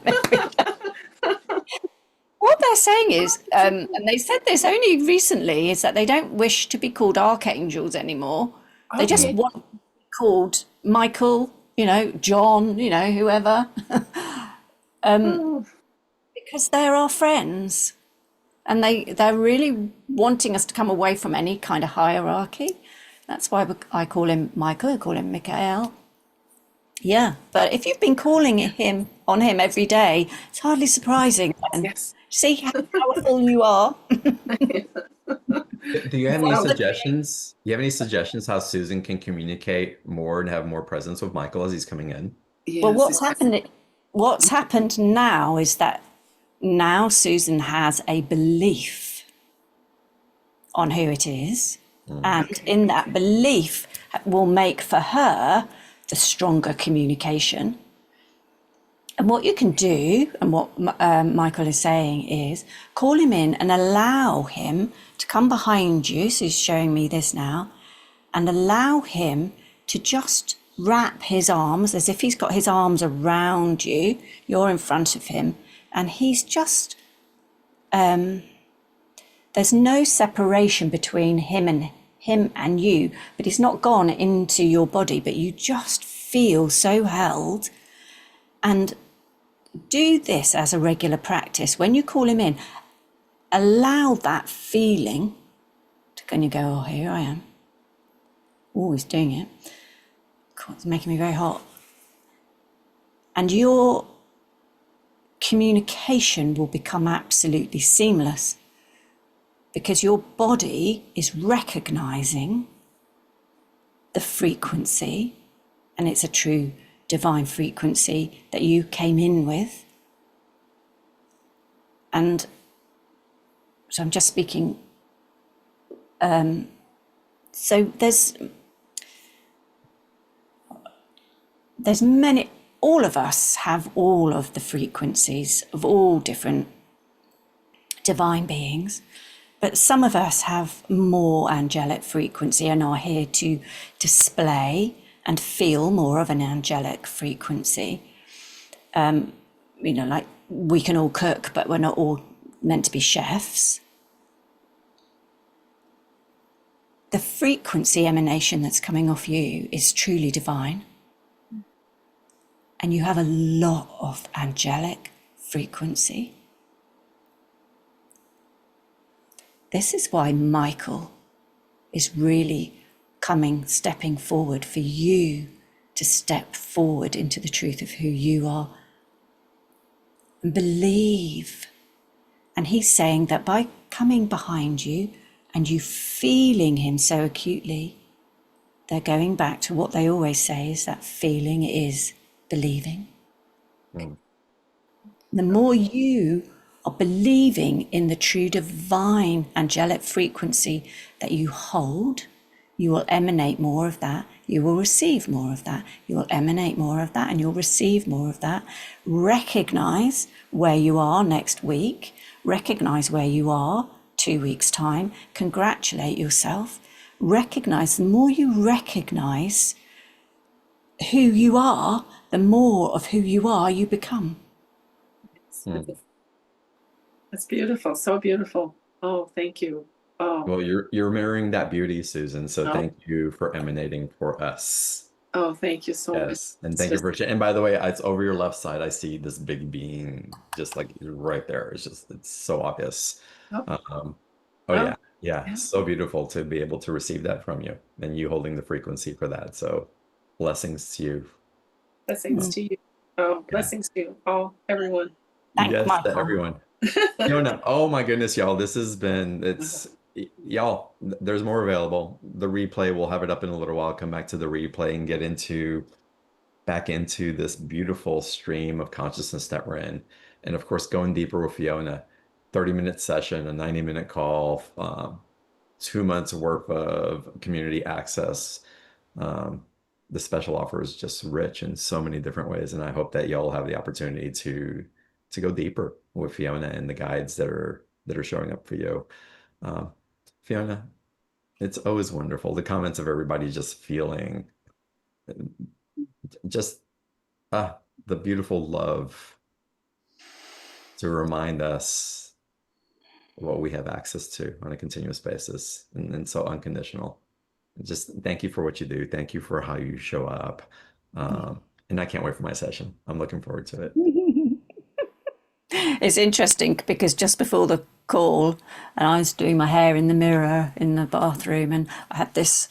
What they're saying is, and they said this only recently, is that they don't wish to be called archangels anymore. They just want to be called Michael, John, whoever. Because they're our friends. And they're really wanting us to come away from any kind of hierarchy. That's why I call him Michael, I call him Mikhail. Yeah, but if you've been calling on him every day, it's hardly surprising. Yes. See how powerful you are. Do you have any suggestions? Do you have any suggestions how Susan can communicate more and have more presence with Michael as he's coming in? Yes, well, what's happened now is that now Susan has a belief on who it is. And in that belief will make for her the stronger communication. And what you can do, and what Michael is saying is, call him in and allow him to come behind you. So he's showing me this now. And allow him to just wrap his arms as if he's got his arms around you. You're in front of him. And he's just, there's no separation between him and him and you, but he's not gone into your body, but you just feel so held. And do this as a regular practice. When you call him in, allow that feeling to kind of go, oh, here I am. Oh, he's doing it. God, it's making me very hot. And your communication will become absolutely seamless because your body is recognizing the frequency, and it's a true divine frequency that you came in with. And so I'm just speaking. So there's many, all of us have all of the frequencies of all different divine beings, but some of us have more angelic frequency and are here to display and feel more of an angelic frequency. Like we can all cook, but we're not all meant to be chefs. The frequency emanation that's coming off you is truly divine. And you have a lot of angelic frequency. This is why Michael is really stepping forward for you to step forward into the truth of who you are and believe. And he's saying that by coming behind you and you feeling him so acutely, they're going back to what they always say is that feeling is believing. The more you are believing in the true divine angelic frequency that you hold, you will emanate more of that. You will receive more of that. You will emanate more of that and you'll receive more of that. Recognize where you are next week. Recognize where you are 2 weeks' time. Congratulate yourself. Recognize, the more you recognize who you are, the more of who you are you become. That's beautiful. So beautiful. Oh, thank you. Oh. Well, you're mirroring that beauty, Susan. So thank you for emanating for us. Oh, thank you so much. Yes, and thank you for sharing. And by the way, it's over your left side. I see this big being just like right there. It's so obvious. Oh, Yeah. So beautiful to be able to receive that from you and you holding the frequency for that. So blessings to you. Blessings to you. Oh, blessings to you all, everyone. Yes, Michael. to everyone. Fiona, oh my goodness, y'all. This has been, y'all, there's more available. The replay, we'll have it up in a little while. Come back to the replay and get back into this beautiful stream of consciousness that we're in. And of course, going deeper with Fiona, 30-minute session, a 90-minute call, 2 months worth of community access. The special offer is just rich in so many different ways. And I hope that y'all have the opportunity to go deeper with Fiona and the guides that are showing up for you. Fiona, it's always wonderful. The comments of everybody just feeling just the beautiful love to remind us what we have access to on a continuous basis and so unconditional. Just thank you for what you do. Thank you for how you show up. And I can't wait for my session. I'm looking forward to it. It's interesting because just before the call, and I was doing my hair in the mirror in the bathroom, and I had this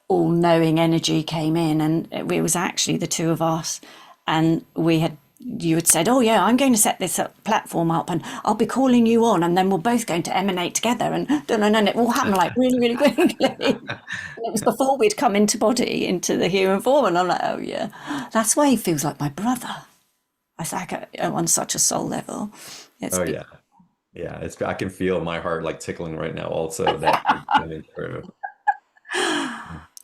all-knowing energy came in, and it was actually the two of us, and you had said, oh yeah, I'm going to set this platform up and I'll be calling you on and then we're both going to emanate together, and it all happened like really, really quickly. And it was before we'd come into the human form, and I'm like, oh yeah, that's why he feels like my brother. I think on such a soul level. Yeah. I can feel my heart like tickling right now also that coming through.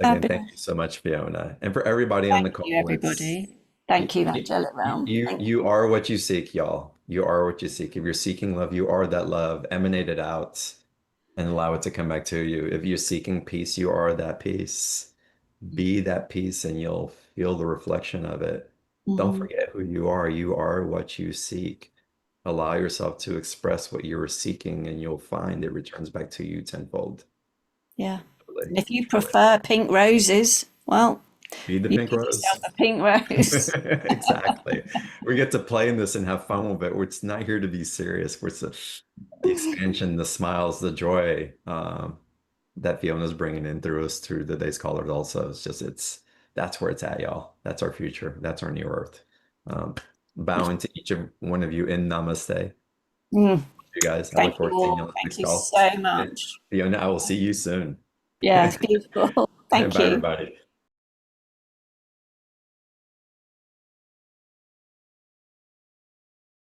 Again, thank you so much, Fiona. And for everybody on the call. Thank you, everybody. Thank you, Angelic Realm. You are what you seek, y'all. You are what you seek. If you're seeking love, you are that love. Emanate it out and allow it to come back to you. If you're seeking peace, you are that peace. Be that peace and you'll feel the reflection of it. Don't forget who you are. You are what you seek. Allow yourself to express what you're seeking and you'll find it returns back to you tenfold. Yeah. Absolutely. And if you prefer pink roses, well, Be the you pink give rose. yourself a pink rose. Exactly. We get to play in this and have fun with it. It's not here to be serious. It's the expansion, the smiles, the joy that Fiona's bringing in through us through the day's callers. Also, that's where it's at, y'all. That's our future. That's our new earth. Bowing to each of one of you in namaste. Mm, You guys, I look thank you forward to seeing you on all. the Thank next you call. so And much. Fiona, I will see you soon. Yeah, it's beautiful. Thank Bye, you. everybody.